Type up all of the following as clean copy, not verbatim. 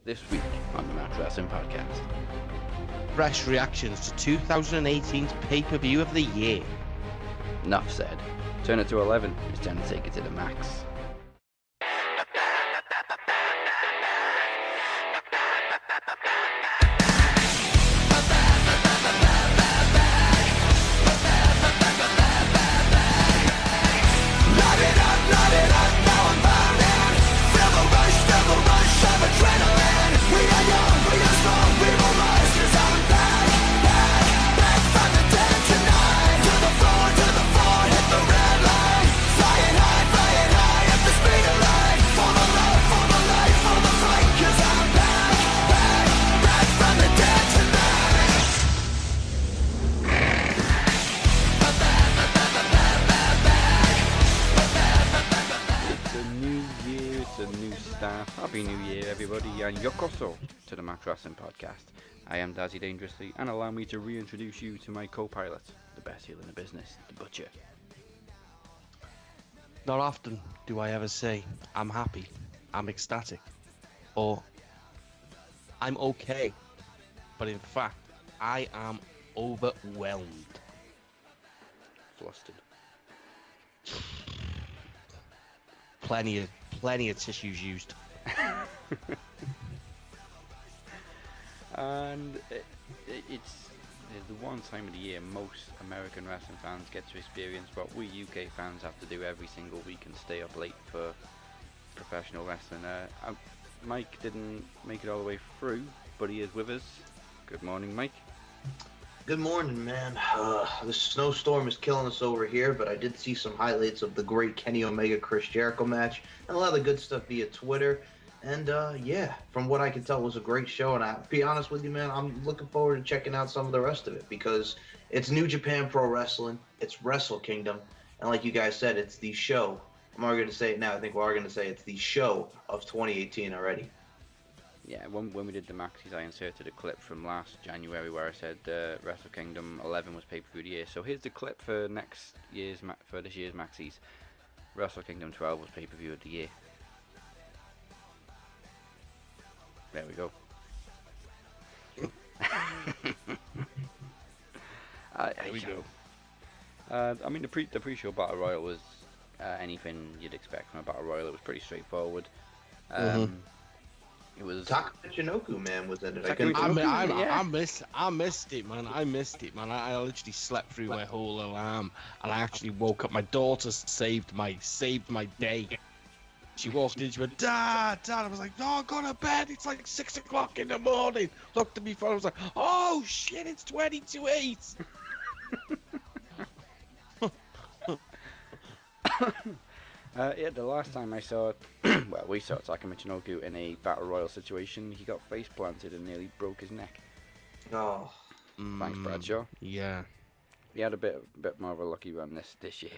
This week on the Match Wrestling Podcast. Fresh reactions to 2018's pay-per-view of the year. Enough said. Turn it to 11. It's time to take it to the max. Happy New Year, everybody, and yokoso to the Match Wrestling Podcast. I am Dazzy Dangerously, and allow me to reintroduce you to my co-pilot, the best heel in the business, the Butcher. Not often do I ever say, I'm happy, I'm ecstatic, or I'm okay. But in fact, I am overwhelmed. Flustered. Plenty of tissues used. And it's the one time of the year most American wrestling fans get to experience what we UK fans have to do every single week and stay up late for professional wrestling. Mike didn't make it all the way through, but he is with us. Good morning, Mike. Good morning, man. The snowstorm is killing us over here, but I did see some highlights of the great Kenny Omega-Chris Jericho match and a lot of the good stuff via Twitter. And yeah, from what I can tell, it was a great show. And I'll be honest with you, man, I'm looking forward to checking out some of the rest of it because it's New Japan Pro Wrestling, it's Wrestle Kingdom, and like you guys said, it's the show. I'm already going to say it now. I think we're going to say it's the show of 2018 already. Yeah, when we did the Maxis, I inserted a clip from last January where I said Wrestle Kingdom 11 was pay-per-view of the year. So here's the clip for this year's Maxis. Wrestle Kingdom 12 was pay-per-view of the year. There we go. There we go. I mean, the pre-show Battle Royal was anything you'd expect from a Battle Royal. It was pretty straightforward. It was Takamichinoku, man, was in it. I missed it, man. I literally slept through my whole alarm, and I actually woke up. My daughter saved my day. She walked in, she went, Dad. I was like, no, go to bed. It's like 6 o'clock in the morning. Looked at me phone. I was like, oh shit, it's 20-8. Yeah, the last time I saw, we saw Takamichinoku in a Battle Royal situation. He got face planted and nearly broke his neck. Oh, thanks, Bradshaw. Yeah. He had a bit more of a lucky run this year.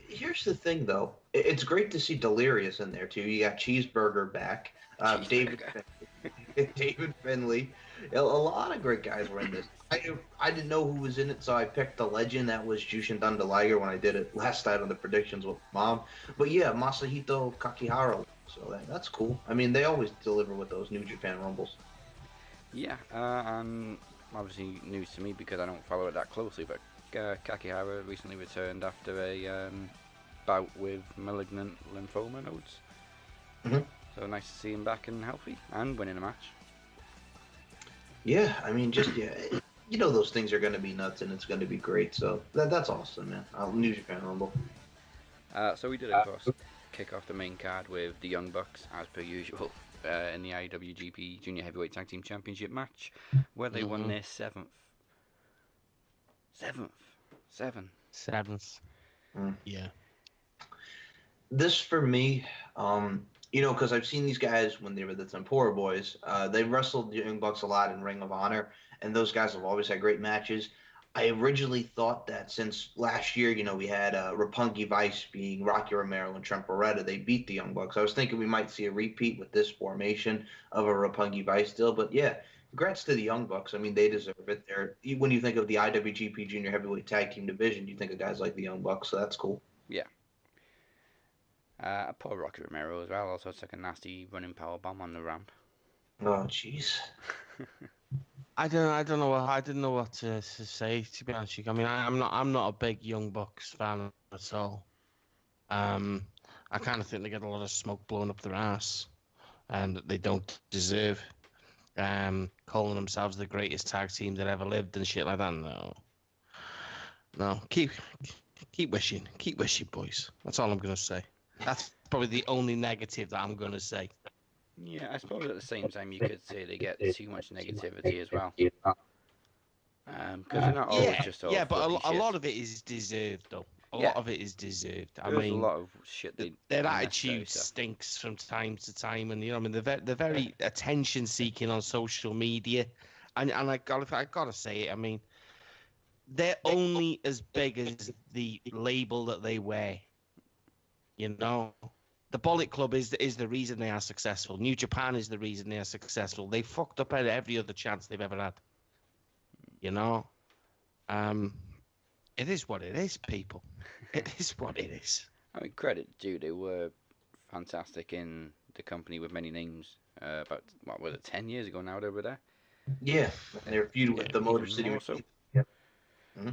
here's the thing, though. It's great to see Delirious in there, too. You got Cheeseburger back. David Finlay. A lot of great guys were in this. I didn't know who was in it, so I picked the legend that was Jushin Thunder Liger when I did it last night on the predictions with Mom. But yeah, Masahito Kakihara. So that's cool. I mean, they always deliver with those New Japan Rumbles. Yeah, and obviously news to me because I don't follow it that closely, but Kakihara recently returned after a bout with malignant lymphoma nodes. Mm-hmm. So nice to see him back and healthy and winning a match. Yeah, I mean, you know those things are going to be nuts and it's going to be great. So that's awesome, man. New Japan Rumble. So we did, of course, kick off the main card with the Young Bucks, as per usual, in the IWGP Junior Heavyweight Tag Team Championship match, where they won their seventh. Yeah. This, for me, because I've seen these guys when they were the Tempura Boys. They wrestled the Young Bucks a lot in Ring of Honor, and those guys have always had great matches. I originally thought that since last year, we had Roppongi Vice being Rocky Romero and Trent Beretta, they beat the Young Bucks. I was thinking we might see a repeat with this formation of a Roppongi Vice deal, but yeah, congrats to the Young Bucks. I mean, they deserve it. When you think of the IWGP Junior Heavyweight Tag Team Division, you think of guys like the Young Bucks, so that's cool. Yeah. Poor Rocky Romero as well. Also took a nasty running power bomb on the ramp. Oh, jeez. I didn't know what to say, to be honest with you. I mean, I'm not a big Young Bucks fan at all. I kind of think they get a lot of smoke blown up their ass, and that they don't deserve. Calling themselves the greatest tag team that ever lived and shit like that. No, keep wishing, boys. That's all I'm gonna say. That's probably the only negative that I'm gonna say. Yeah, I suppose at the same time you could say they get too much negativity as well. Because they're not always just all but fluffy a shit. lot of it is deserved, though. A Yeah. lot of it is deserved. I There's mean, a lot of shit they their unnecessary attitude stuff. stinks from time to time, and I mean, they're very attention seeking on social media, and I gotta say it. I mean, they're only as big as the label that they wear. You know, the Bullet Club is the reason they are successful. New Japan is the reason they are successful. They fucked up at every other chance they've ever had. You know, it is what it is, people. It is what it is. I mean, credit due, they were fantastic in the company with many names. About, what was it, 10 years ago now they were there? Yeah, and they're feuding with the Motor even City. more so. Yep. Mm-hmm.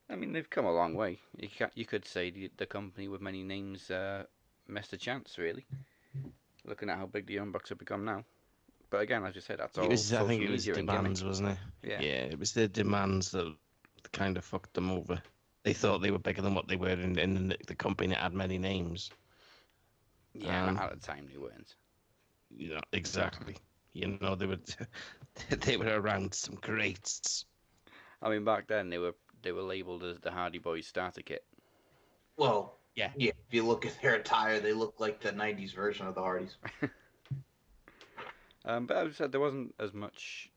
I mean, they've come a long way. You could say the company with many names missed a chance, really. Looking at how big the Young Bucks have become now. But again, as you said, that's all I social think it was media and gimmick. demands, wasn't it? Yeah. It was the demands that kind of fucked them over. They thought they were bigger than what they were in the company that had many names. Yeah, at the time they weren't. You know, exactly. You know, they were around some greats. I mean, back then they were labelled as the Hardy Boys starter kit. Well, yeah. If you look at their attire, they look like the '90s version of the Hardys. But as I said, there wasn't as much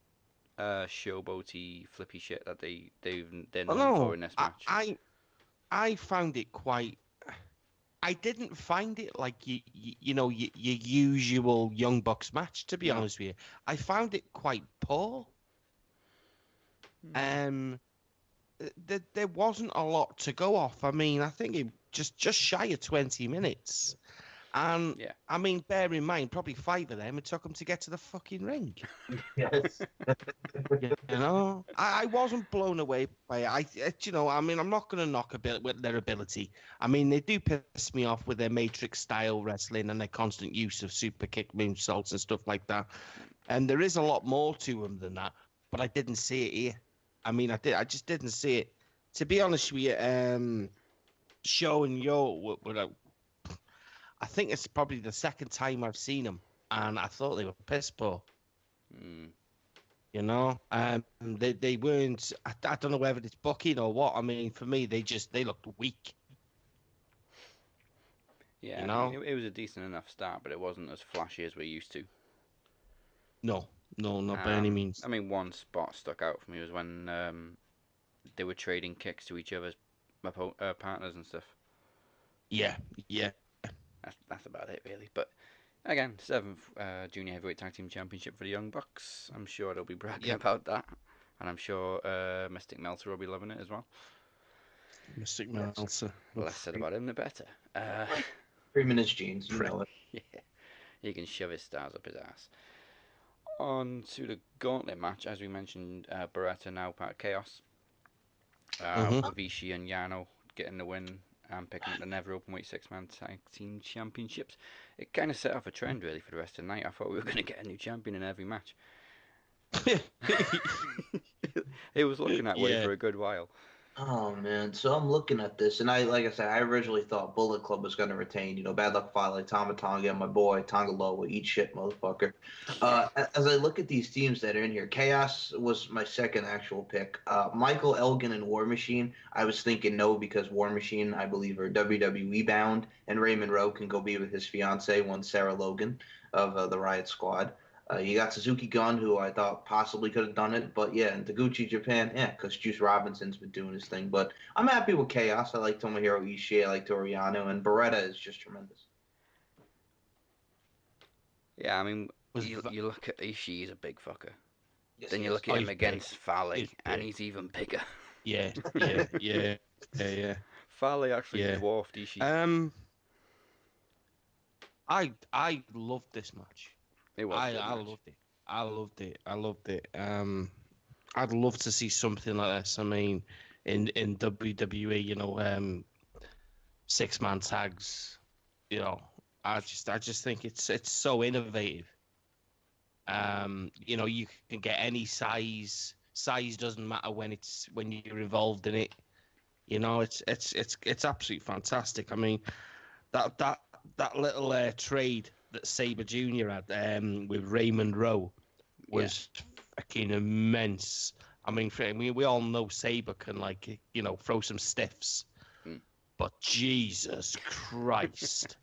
showboaty, flippy shit that they're known for in this match. I found it quite. I didn't find it like your usual Young Bucks match, to be honest with you. I found it quite poor. There wasn't a lot to go off. I mean, I think it just shy of 20 minutes. And, I mean, bear in mind, probably 5 of them, it took them to get to the fucking ring. Yes. You know? I wasn't blown away by it. I mean, I'm not going to knock their ability. I mean, they do piss me off with their Matrix-style wrestling and their constant use of super kick moonsaults and stuff like that. And there is a lot more to them than that, but I didn't see it here. I mean, I just didn't see it. To be honest with you, Show and Yo, I think it's probably the second time I've seen them, and I thought they were piss poor. You know, they weren't. I don't know whether it's booking or what. I mean, for me, they looked weak. Yeah, you know? I mean, it was a decent enough start, but it wasn't as flashy as we're used to. No, not by any means. I mean, one spot stuck out for me was when they were trading kicks to each other's partners and stuff. Yeah. That's about it, really. But again, 7th Junior Heavyweight Tag Team Championship for the Young Bucks. I'm sure they'll be bragging about that. And I'm sure Mystic Meltzer will be loving it as well. Mystic Meltzer. The less said about him, the better. 3 minutes, jeans. You know it. Yeah. He can shove his stars up his ass. On to the gauntlet match. As we mentioned, Beretta now part of Chaos. Ibushi and Yano getting the win and picking up the never openweight 6-man tag team championships. It kind of set off a trend really for the rest of the night. I thought we were going to get a new champion in every match. It was looking that way for a good while. Oh man, so I'm looking at this, and like I said, I originally thought Bullet Club was going to retain. Bad luck Fale, Tama Tonga, and my boy Tonga Loa, eat shit, motherfucker. As I look at these teams that are in here, Chaos was my second actual pick. Michael Elgin and War Machine, I was thinking no because War Machine, I believe, are WWE bound, and Raymond Rowe can go be with his fiance, one Sarah Logan of the Riot Squad. You got Suzuki Gun, who I thought possibly could have done it, but and Taguchi Japan, because Juice Robinson's been doing his thing. But I'm happy with Chaos. I like Tomohiro Ishii, I like Toru Yano, and Beretta is just tremendous. Yeah, I mean, you look at Ishii, he's a big fucker. Yes, then you look at him against Fale, and he's even bigger. Yeah. Fale actually dwarfed Ishii. I loved this match. It was. A good I match. loved it. I loved it. I loved it. I'd love to see something like this. I mean, in WWE, 6-man tags. I just think it's so innovative. You can get any size. Size doesn't matter when you're involved in it. It's absolutely fantastic. I mean, that little trade that Sabre Jr. had with Raymond Rowe was fucking immense. I mean, we all know Sabre can throw some stiffs, but Jesus Christ!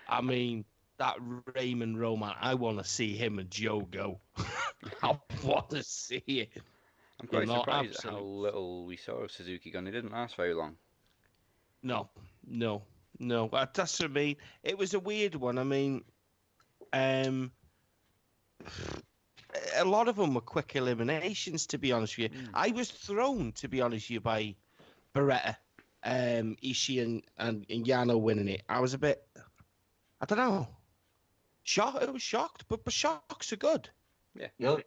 I mean, that Raymond Rowe man, I want to see him and Joe go. I want to see it. I'm quite surprised at how absolutely. little we saw of Suzuki Gun. It didn't last very long. No. That's what I mean. It was a weird one. I mean, a lot of them were quick eliminations, to be honest with you. I was thrown, to be honest with you, by Beretta, Ishii and Yano winning it. I was a bit, I don't know. I was shocked, but shocks are good. Yeah.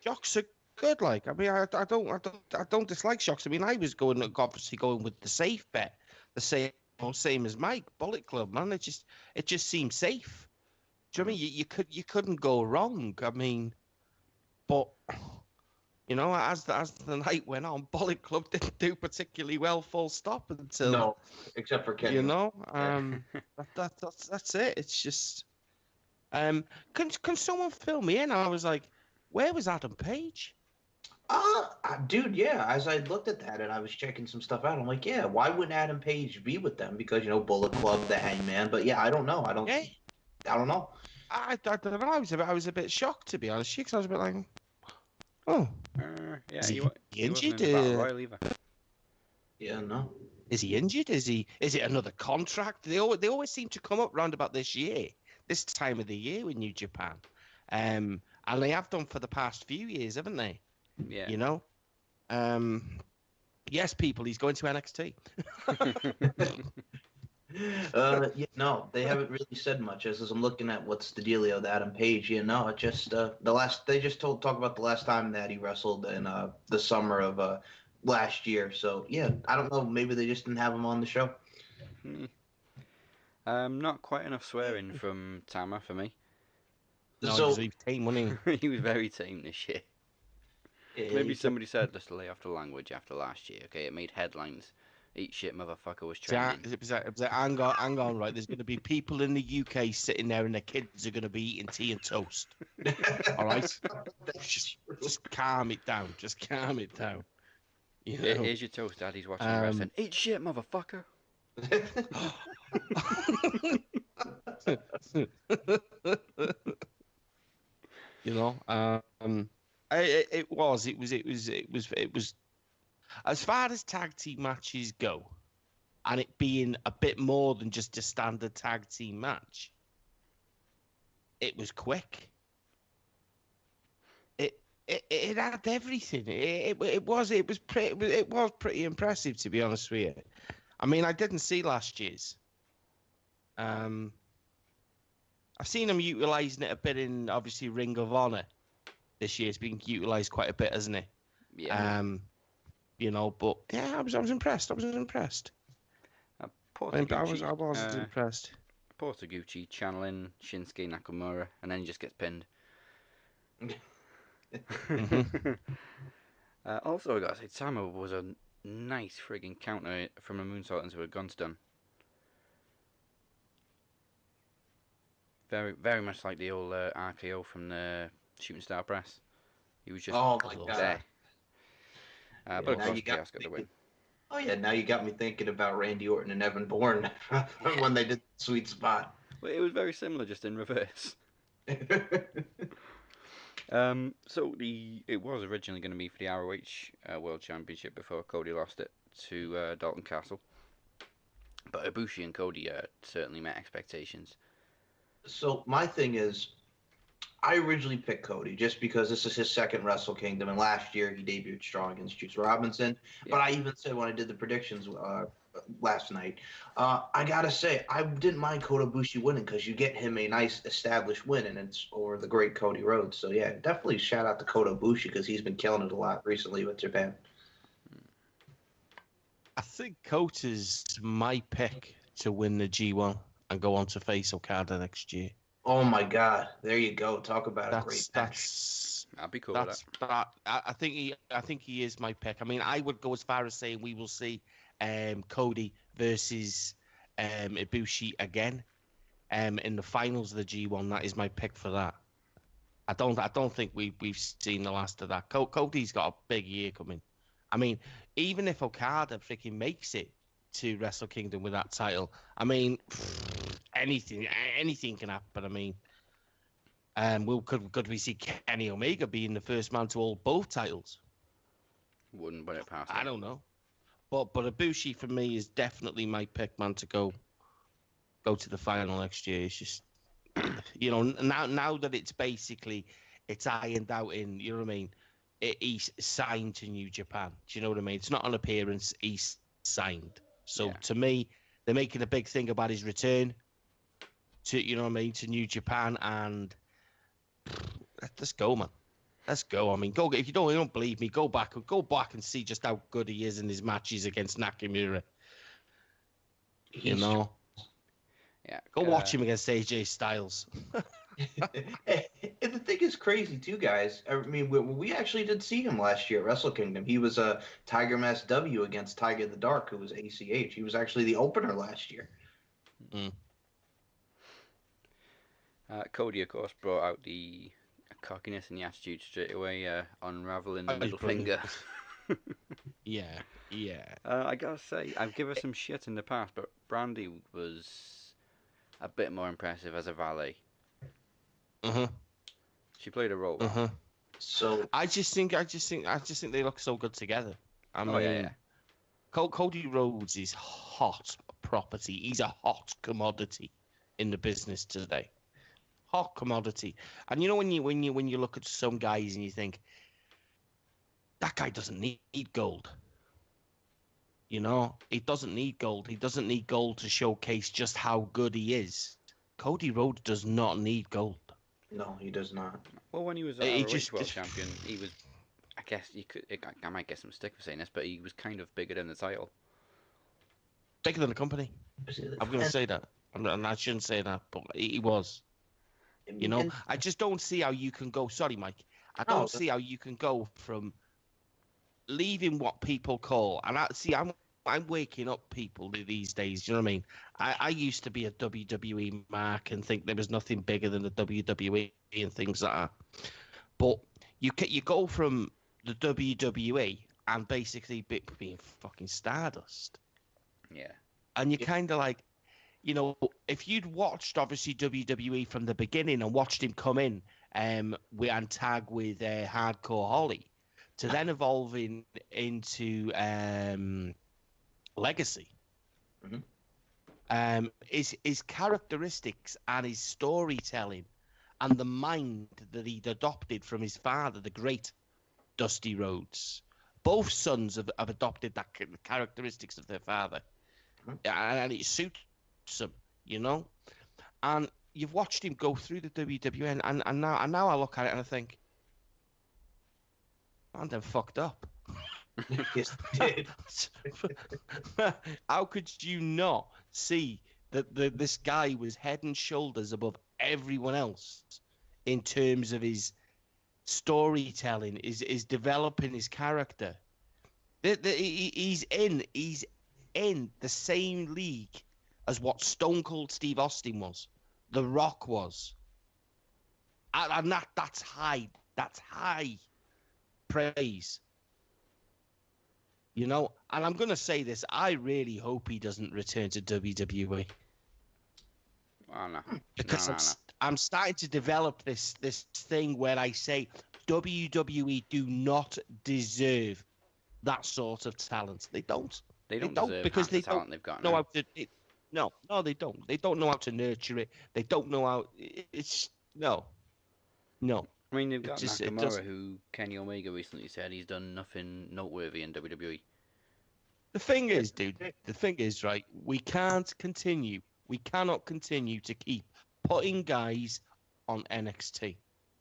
Shocks are good. Like, I mean, I don't dislike shocks. I mean, I was obviously going with the safe bet, the same as Mike, Bullet Club, man. It just seemed safe. Do you know what I mean? You couldn't go wrong. I mean, but as the night went on, Bullet Club didn't do particularly well. Full stop until No, except for Kenny. That's it. It's just can someone fill me in? I was like, where was Adam Page? Dude, yeah. As I looked at that and I was checking some stuff out, I'm like, yeah, why wouldn't Adam Page be with them? Because Bullet Club, the Hangman. But yeah, I don't know. I don't know. I don't know. I was a bit shocked, to be honest, because I was a bit like, oh, Yeah, is he he wasn't injured? in the Battle Royal either. Yeah, no. Is he injured? Is it another contract? They always seem to come up round about this time of the year with New Japan, and they have done for the past few years, haven't they? Yeah. Yes, people, he's going to NXT. Yeah, no, they haven't really said much. As I'm looking at what's the dealio with Adam Page, it just they just talk about the last time that he wrestled in the summer of last year. So yeah, I don't know. Maybe they just didn't have him on the show. Not quite enough swearing from Tama for me. No, So he was tame, wasn't he? He was very tame this year. Maybe somebody said just lay off the language after last year. Okay, it made headlines. Eat shit, motherfucker was trending. It was like, hang on, right? There's going to be people in the UK sitting there, and their kids are going to be eating tea and toast. All right, just calm it down. Just calm it down. Here's your toast, Daddy's watching wrestling. Eat shit, motherfucker. It was as far as tag team matches go, and it being a bit more than just a standard tag team match. It was quick. It had everything. It was pretty impressive, to be honest with you. I mean, I didn't see last year's. I've seen them utilising it a bit in, obviously, Ring of Honor. This year it's been utilised quite a bit, hasn't it? Yeah. But yeah, I was impressed. I was impressed. Impressed. Portagucci channeling Shinsuke Nakamura, and then he just gets pinned. Also, I gotta say, Tama was a nice frigging counter from a moonsault into a gun stun. Very, very much like the old RKO from the Shooting Star Press. He was just there. But of course, Chaos got the win. Oh yeah, now you got me thinking about Randy Orton and Evan Bourne when they did the Sweet Spot. Well, it was very similar, just in reverse. So it was originally going to be for the ROH World Championship before Cody lost it to Dalton Castle. But Ibushi and Cody certainly met expectations. So my thing is, I originally picked Cody just because this is his second Wrestle Kingdom, and last year he debuted strong against Juice Robinson. Yeah. But I even said when I did the predictions last night. I gotta say, I didn't mind Kota Ibushi winning because you get him a nice established win, and it's over the great Cody Rhodes. So yeah, definitely shout out to Kota Ibushi because he's been killing it a lot recently with Japan. I think Kota's my pick to win the G1 and go on to face Okada next year. Oh my God! There you go. Talk about a great match. I'd be cool with that. I think he is my pick. I mean, I would go as far as saying we will see Cody versus Ibushi again in the finals of the G1. That is my pick for that. I don't think we've seen the last of that. Cody's got a big year coming. I mean, even if Okada freaking makes it to Wrestle Kingdom with that title, I mean, anything can happen. I mean, could we see Kenny Omega being the first man to hold both titles? Wouldn't put it past I don't know, but Ibushi for me is definitely my pick, man, to go to the final next year. It's just, now that it's ironed out in, you know what I mean. He's signed to New Japan. Do you know what I mean? It's not an appearance. He's signed. So to me, they're making a big thing about his return to, you know what I mean, to New Japan, and let's go, man. Let's go. I mean, go if you don't believe me, go back and see just how good he is in his matches against Nakamura. Yeah. Go watch him against AJ Styles. And the thing is crazy too, guys. I mean, we actually did see him last year at Wrestle Kingdom. He was a Tiger Mask W against Tiger the Dark, who was ACH. He was actually the opener last year. Cody, of course, brought out the cockiness and the attitude straight away, unraveling the middle finger. Yeah. I gotta say, I've given her some shit in the past, but Brandy was a bit more impressive as a valet. She played a role. So I just think they look so good together. I mean, yeah. Cody Rhodes is hot property. He's a hot commodity in the business today. Hot commodity. And you know when you look at some guys and you think that guy doesn't need gold. You know, he doesn't need gold. He doesn't need gold to showcase just how good he is. Cody Rhodes does not need gold. No, he does not. Well, when he was world champion, he was. I guess I might get some stick for saying this, but he was kind of bigger than the title. Bigger than the company. I'm going to say that, and I shouldn't say that, but he was. You know, I just don't see how you can go. Sorry, Mike. I don't see how you can go from leaving what people call, and I'm waking up people these days. You know what I mean? I used to be a WWE mark and think there was nothing bigger than the WWE and things like that. But you go from the WWE and basically being fucking Stardust. Yeah. And you kind of like, you know, if you'd watched obviously WWE from the beginning and watched him come in and tag with Hardcore Holly, to then evolving into Legacy. His characteristics and his storytelling and the mind that he'd adopted from his father, the great Dusty Rhodes. Both sons have adopted that characteristics of their father. And it suits them, you know? And you've watched him go through the WWE, and now I look at it and I think, man, they're fucked up. Yes, they did. How could you not see that this guy was head and shoulders above everyone else in terms of his storytelling, is developing his character? He's in the same league as what Stone Cold Steve Austin was, The Rock was, and that's high praise. You know, and I'm going to say this, I really hope he doesn't return to WWE. Oh, no. Because I'm starting to develop this thing where I say WWE do not deserve that sort of talent. They don't. They don't deserve because the talent they've got know now. how to. No, they don't. They don't know how to nurture it. They don't know how. It's no. I mean, they've got Nakamura, who Kenny Omega recently said he's done nothing noteworthy in WWE. The thing is, dude, right, we cannot continue to keep putting guys on NXT.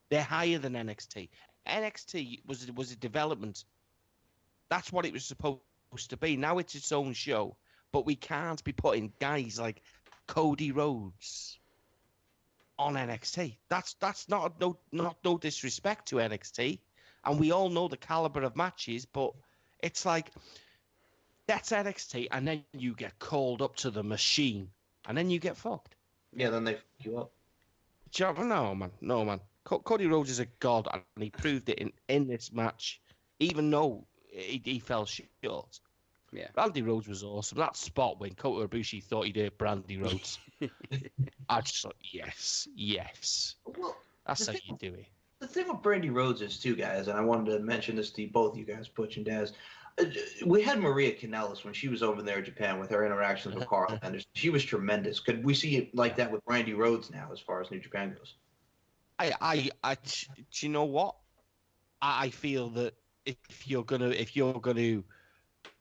They're higher than NXT. NXT was a development. That's what it was supposed to be. Now it's its own show, but we can't be putting guys like Cody Rhodes on NXT. That's not no disrespect to NXT, and we all know the caliber of matches, but it's like that's NXT, and then you get called up to the machine, and then you get fucked. Yeah, then they fuck you up. No, man. Cody Rhodes is a god, and he proved it in this match, even though he fell short. Yeah. Randy Rhodes was awesome. That spot when Kota Ibushi thought he'd hurt Brandy Rhodes, I just thought, yes. Well, That's how you do it. the thing with Brandy Rhodes is too, guys, and I wanted to mention this to both you guys, Butch and Daz. We had Maria Kanellis when she was over there in Japan with her interactions with Carl Anderson. She was tremendous. Could we see it like that with Randy Rhodes now, as far as New Japan goes? Do you know what? I feel that if you're gonna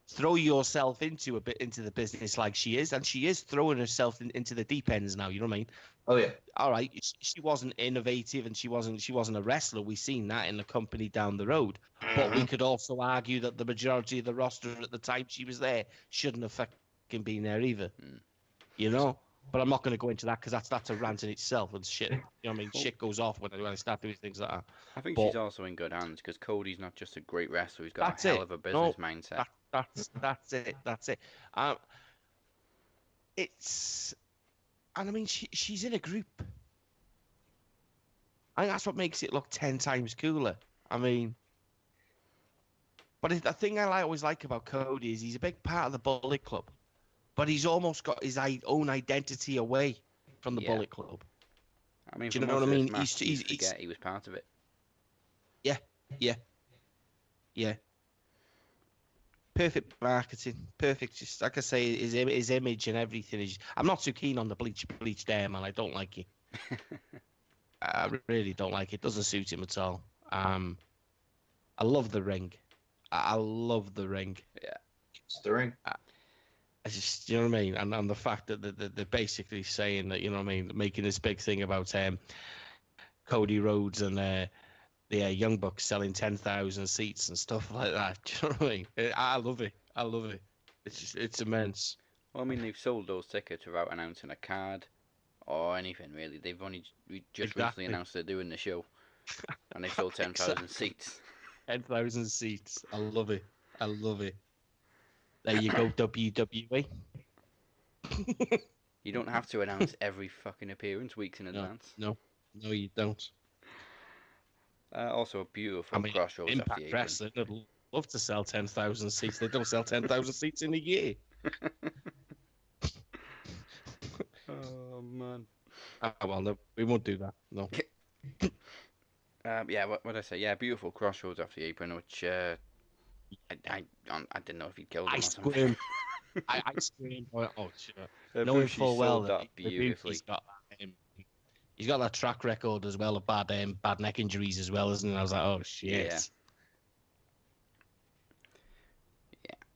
throw yourself into the business like she is, and she is throwing herself into the deep ends now. You know what I mean? Oh yeah. All right, she wasn't innovative, and she wasn't a wrestler. We've seen that in the company down the road. But we could also argue that the majority of the roster at the time she was there shouldn't have fucking been there either. You know? But I'm not going to go into that because that's a rant in itself and shit. You know what I mean? Shit goes off when I start doing things like that. I think she's also in good hands because Cody's not just a great wrestler; he's got a hell of a business mindset. That's it. And I mean, she's in a group. I think that's what makes it look 10 times cooler. I mean, but the thing I always like about Cody is he's a big part of the Bullet Club, but he's almost got his own identity away from the Bullet Club. I mean, do you know what I mean? He was part of it. Yeah. Perfect marketing, perfect. Just like I say, his image and everything is. I'm not too keen on the bleach hair, man. I don't like it. I really don't like it. Doesn't suit him at all. I love the ring. I love the ring. Yeah, it's the ring. I just, you know what I mean, and the fact that they're basically saying that, you know what I mean, making this big thing about Cody Rhodes and the Young Bucks selling 10,000 seats and stuff like that. Do you know what I mean? I love it. It's immense. Well, I mean, they've sold those tickets without announcing a card or anything really. They've only just recently announced they're doing the show, and they sold 10,000 seats. 10,000 seats. I love it. There you go, WWE. You don't have to announce every fucking appearance weeks in advance. No, you don't. Also, a beautiful crossroads Impact off the apron. Wrestling would love to sell 10,000 seats. They don't sell 10,000 seats in a year. Oh man. Well, no, we won't do that. No. Yeah, what would I say? Yeah, beautiful crossroads off the apron, which I didn't know if he'd killed him or something. I screamed. Oh, sure. Knowing full well that beautifully. He's got that track record as well of bad neck injuries as well, isn't it? I was like, oh shit.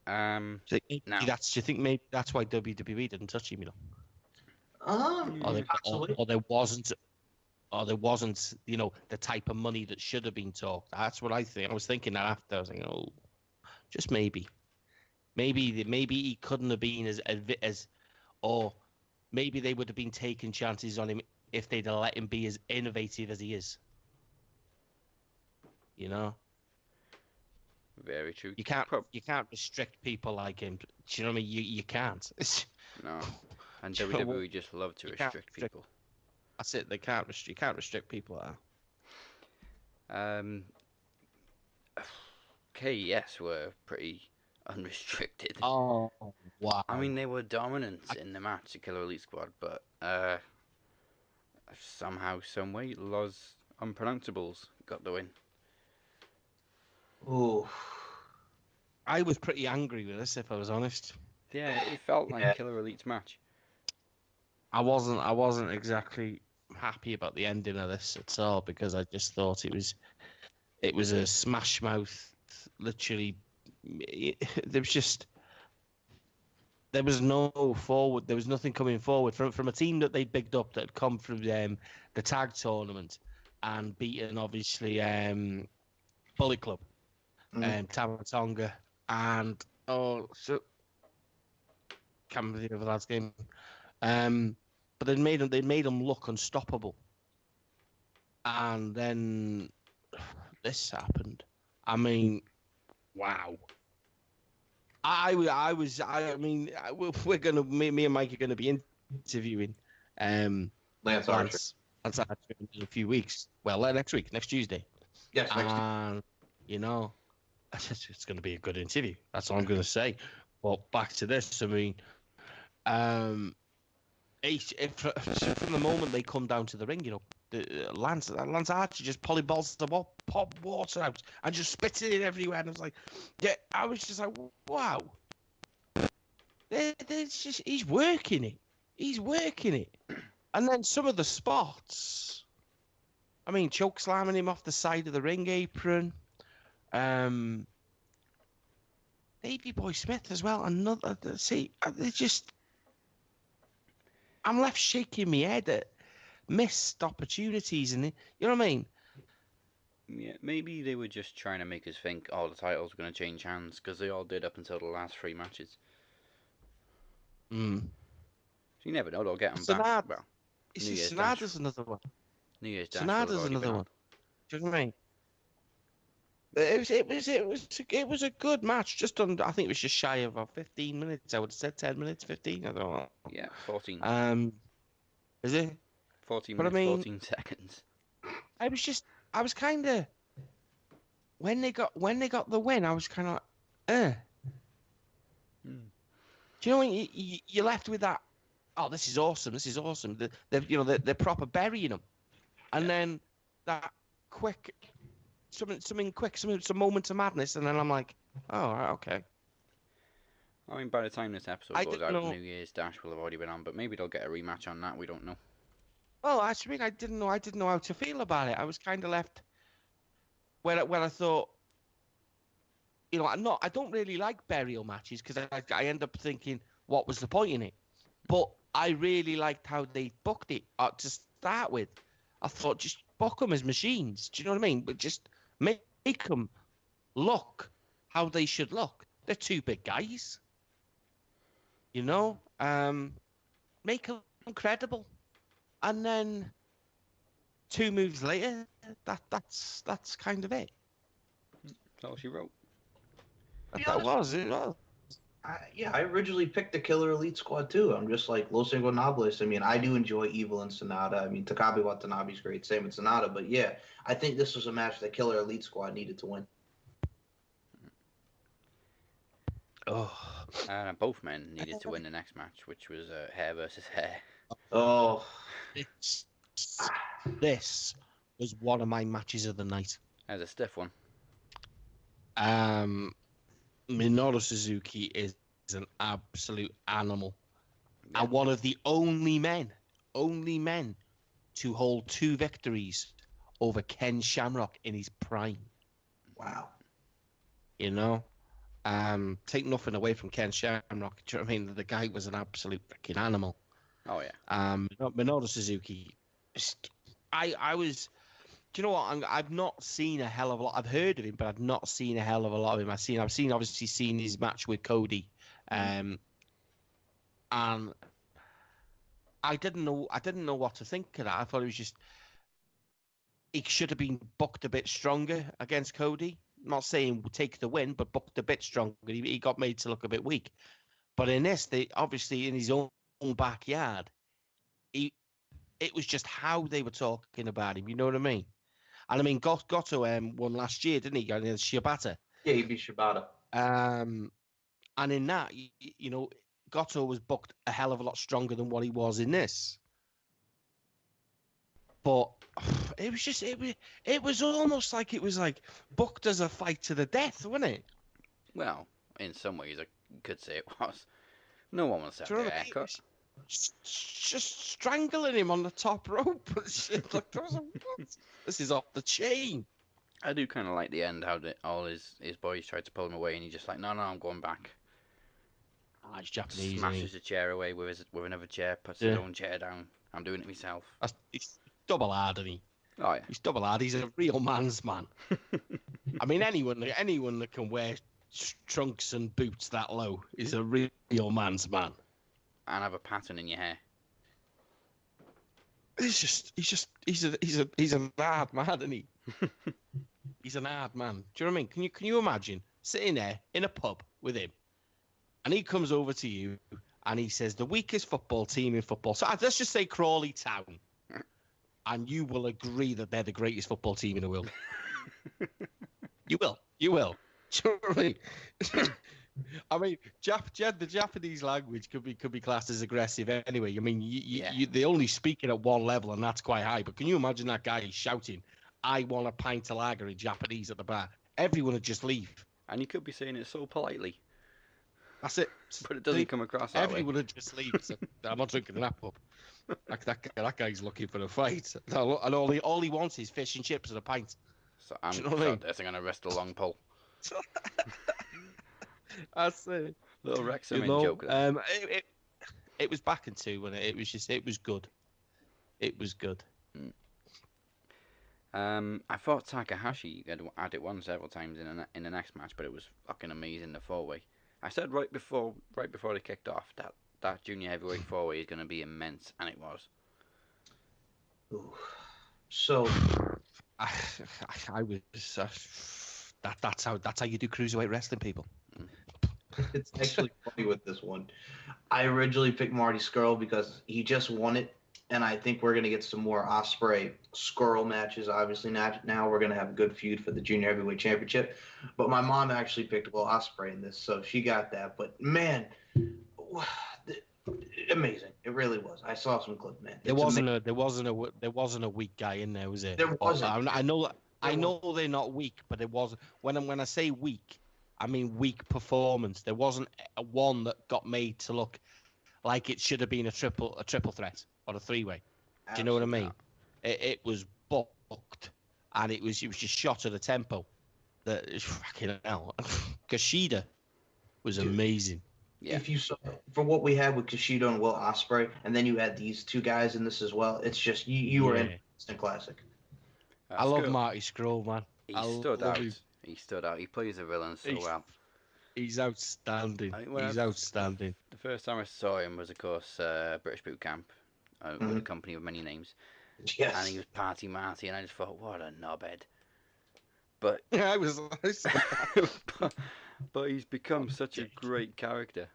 Yeah. Do you think maybe that's why WWE didn't touch him, you know? Or there wasn't, you know, the type of money that should have been talked. That's what I think. I was thinking that after. I was thinking, oh, just maybe he couldn't have been as, or maybe they would have been taking chances on him if they'd have let him be as innovative as he is. You know? Very true. You can't restrict people like him. Do you know what I mean? You can't. No. And WWE just love to restrict people. That's it. You can't restrict people like that. KES were pretty unrestricted. Oh, wow. I mean, they were dominant in the match, the Killer Elite Squad, but somehow, someway, Los Unpronounceables got the win. Oh, I was pretty angry with this, if I was honest. Yeah, it felt like a Killer Elite's match. I wasn't exactly happy about the ending of this at all because I just thought it was a smash mouth. Literally, there was just there was no forward. There was nothing coming forward from a team that they'd bigged up that had come from the tag tournament and beaten obviously Bullet Club Mm. and Tamatonga and can't remember the other lad's game. But they made them look unstoppable. And then this happened. I mean, wow. We're gonna me and Mike are gonna be interviewing Lance Archer. Lance Archer in a few weeks. Well, next week, next Tuesday. Yes, next week. And you know, it's gonna be a good interview. That's all I'm gonna say. But back to this, I mean, from the moment they come down to the ring, you know, Lance Archer just polyballs the ball, pop water out, and just spits it in everywhere. And I was like, yeah, I was just like, wow. He's working it. He's working it. And then some of the spots, I mean, choke slamming him off the side of the ring apron. Baby Boy Smith as well. I'm left shaking my head at missed opportunities, and you know what I mean? Yeah, maybe they were just trying to make us think, the titles were going to change hands, because they all did up until the last 3 matches. Mm. So you never know, they'll get them Sonata, back. Well, Sonata's another one. New Year's Dash. Sonata's another one. Do you know what I mean? It was a good match. Just under, I think it was just shy of 15 minutes. I would have said 10 minutes, 15. I don't know. Yeah, 14. Is it 14 but minutes, I mean, 14 seconds. I was kind of when they got the win. I was kind of Do you know when you're left with that? Oh, this is awesome! This is awesome. They're proper burying them, and then that quick, something quick, some moments of madness, and then I'm like, oh, right, okay. I mean, by the time this episode goes out, New Year's Dash will have already been on, but maybe they'll get a rematch on that. We don't know. Oh, actually, I didn't know how to feel about it. I was kind of left where I thought, you know, I don't really like burial matches because I end up thinking, what was the point in it? But I really liked how they booked it to start with. I thought, just book them as machines. Do you know what I mean? But just make them look how they should look. They're two big guys. You know? Make them credible. And then 2 moves later, that's kind of it. That's all she wrote. It was. I originally picked the Killer Elite Squad too. I'm just like Los Ingobernables. I mean, I do enjoy Evil and Sonata. I mean, Takabe Watanabe's great, same with Sonata. But yeah, I think this was a match that Killer Elite Squad needed to win. Oh. Both men needed to win the next match, which was hair versus hair. Oh. This was one of my matches of the night. That was a stiff one. Minoru Suzuki is an absolute animal. Yeah. And one of the only men to hold 2 victories over Ken Shamrock in his prime. Wow. You know? Take nothing away from Ken Shamrock. Do you know what I mean? The guy was an absolute freaking animal. Oh, yeah. Minoru Suzuki. I was... Do you know what? I've not seen a hell of a lot. I've heard of him, but I've not seen a hell of a lot of him. I've obviously seen his match with Cody, and I didn't know what to think of that. I thought it was just he should have been booked a bit stronger against Cody. I'm not saying take the win, but booked a bit stronger. He got made to look a bit weak. But in this, they obviously in his own backyard, it was just how they were talking about him. You know what I mean? And I mean, Goto won last year, didn't he? Against Shibata. Yeah, he beat Shibata. And in that, you know, Goto was booked a hell of a lot stronger than what he was in this. But it was just, it was almost like it was like booked as a fight to the death, wasn't it? Well, in some ways, I could say it was. No one wants to have their haircut. Just strangling him on the top rope and shit. Like, this is off the chain. I do kind of like the end, how all his boys tried to pull him away, and he's just like, no, I'm going back. It's Japanese. Smashes a chair away with another chair, puts his own chair down. I'm doing it myself. He's double hard, isn't he? Oh yeah. He's double hard. He's a real man's man. I mean, anyone that can wear trunks and boots that low is a real man's man. And have a pattern in your hair. He's a hard man, isn't he? He's an hard man. Do you know what I mean? Can you imagine sitting there in a pub with him, and he comes over to you and he says the weakest football team in football. So let's just say Crawley Town, and you will agree that they're the greatest football team in the world. You will. Do you know what I mean? I mean, the Japanese language could be classed as aggressive anyway. I mean, they only speak it at one level, and that's quite high. But can you imagine that guy shouting, "I want a pint of lager" in Japanese at the bar? Everyone would just leave. And you could be saying it so politely. That's it. But it doesn't come across that way. Everyone would just leave. So, I'm not drinking in that pub. That guy's looking for a fight, and all he wants is fish and chips and a pint. So I'm going to wrest a long pole. That's it. Little Wrexham joke. It was back in two, when it was good. It was good. I thought Takahashi had it won several times in the next match, but it was fucking amazing, the 4-way. I said right before they kicked off that junior heavyweight 4-way is going to be immense, and it was. Ooh. So I was that's how you do cruiserweight wrestling, people. It's actually funny with this one. I originally picked Marty Scurll because he just won it, and I think we're going to get some more Ospreay Scurll matches. Obviously, now we're going to have a good feud for the Junior Heavyweight Championship. But my mom actually picked Will Ospreay in this, so she got that. But man, amazing! It really was. I saw some clips, man. There wasn't a weak guy in there, was it? There wasn't. I know they're not weak, but it wasn't. When I say weak, I mean weak performance. There wasn't one that got made to look like it should have been a triple threat or a 3-way. Do you know what I mean? It was booked, and it was just shot at a tempo that is fucking hell. Kushida was amazing. Yeah. If you saw for what we had with Kushida and Will Ospreay, and then you add these two guys in this as well, it's just you were in instant classic. I love Marty Scurll, man. He stood out. He stood out. He plays the villain so well. He's outstanding. He's outstanding. The first time I saw him was, of course, British Boot Camp, with a company with many names. Yes. And he was Party Marty, and I just thought, what a knobhead. But I was. but he's become such a great character,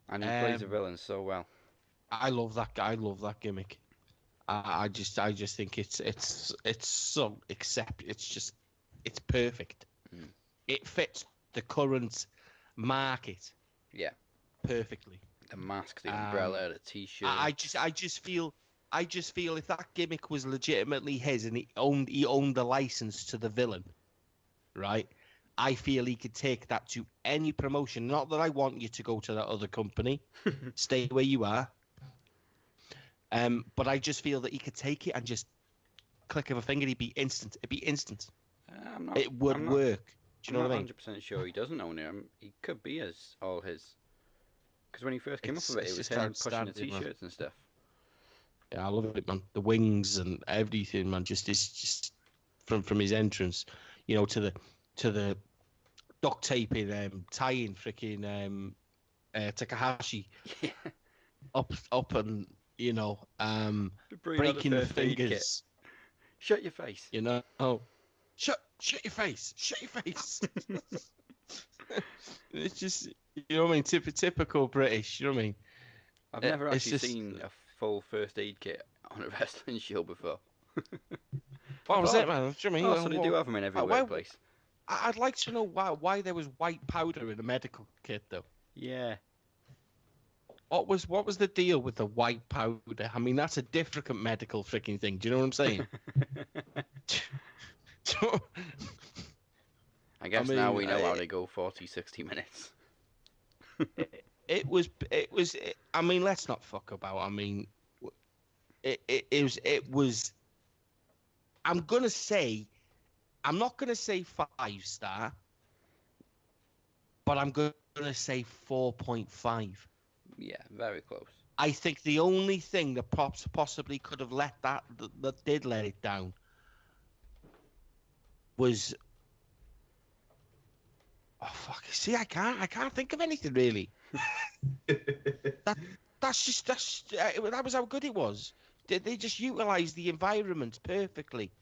and he plays the villain so well. I love that guy. I love that gimmick. I just think it's so it's perfect. It fits the current market. Yeah. Perfectly. The mask, the umbrella, the t-shirt. I just feel if that gimmick was legitimately his and he owned the license to the villain, right? I feel he could take that to any promotion. Not that I want you to go to that other company. Stay where you are. But I just feel that he could take it and just click of a finger. It'd be instant. It would work. Do you know what I mean? I'm not 100% sure he doesn't own it. He could be all his. Because when he first came up with it was him pushing the t-shirts and stuff. Yeah, I love it, man. The wings and everything, man. Just from his entrance, to the duct taping, tying freaking Takahashi up and breaking the fingers. Shut your face. Shut your face. Shut your face. It's just, you know what I mean? Typical British, you know what I mean? I've never actually seen a full first aid kit on a wrestling show before. What was it, man? Do you know what I mean? So they do have them in every workplace. I'd like to know why there was white powder in a medical kit, though. Yeah. What was the deal with the white powder? I mean, that's a different medical freaking thing. Do you know what I'm saying? I guess now we know how they go 40, 60 minutes. It was. I mean, let's not fuck about. I mean, it was. I'm not gonna say 5-star, but I'm gonna to say 4.5. Yeah, very close. I think the only thing that possibly could have let that did let it down was, oh fuck. See, I can't think of anything really. That that was how good it was. They just utilized the environment perfectly.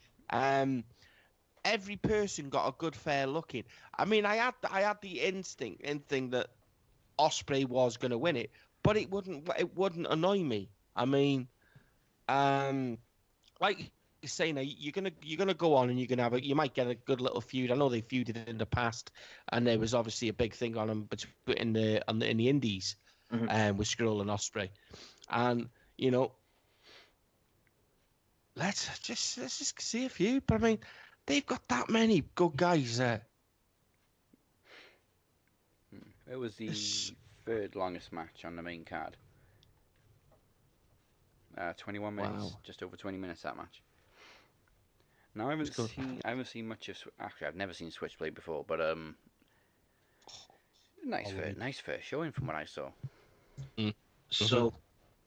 Every person got a good fair look in. I mean, I had the instinct that Osprey was going to win it, but it wouldn't annoy me. I mean, like you say now, you're gonna go on and you might get a good little feud. I know they feuded in the past, and there was obviously a big thing on them in the Indies, with Skrull and Osprey, and you know, let's just see a feud. But I mean, they've got that many good guys there. It was the third longest match on the main card. 21 minutes, Wow. just over 20 minutes that match. Now I haven't seen much of. Actually, I've never seen Switchblade before, but nice first showing from what I saw. So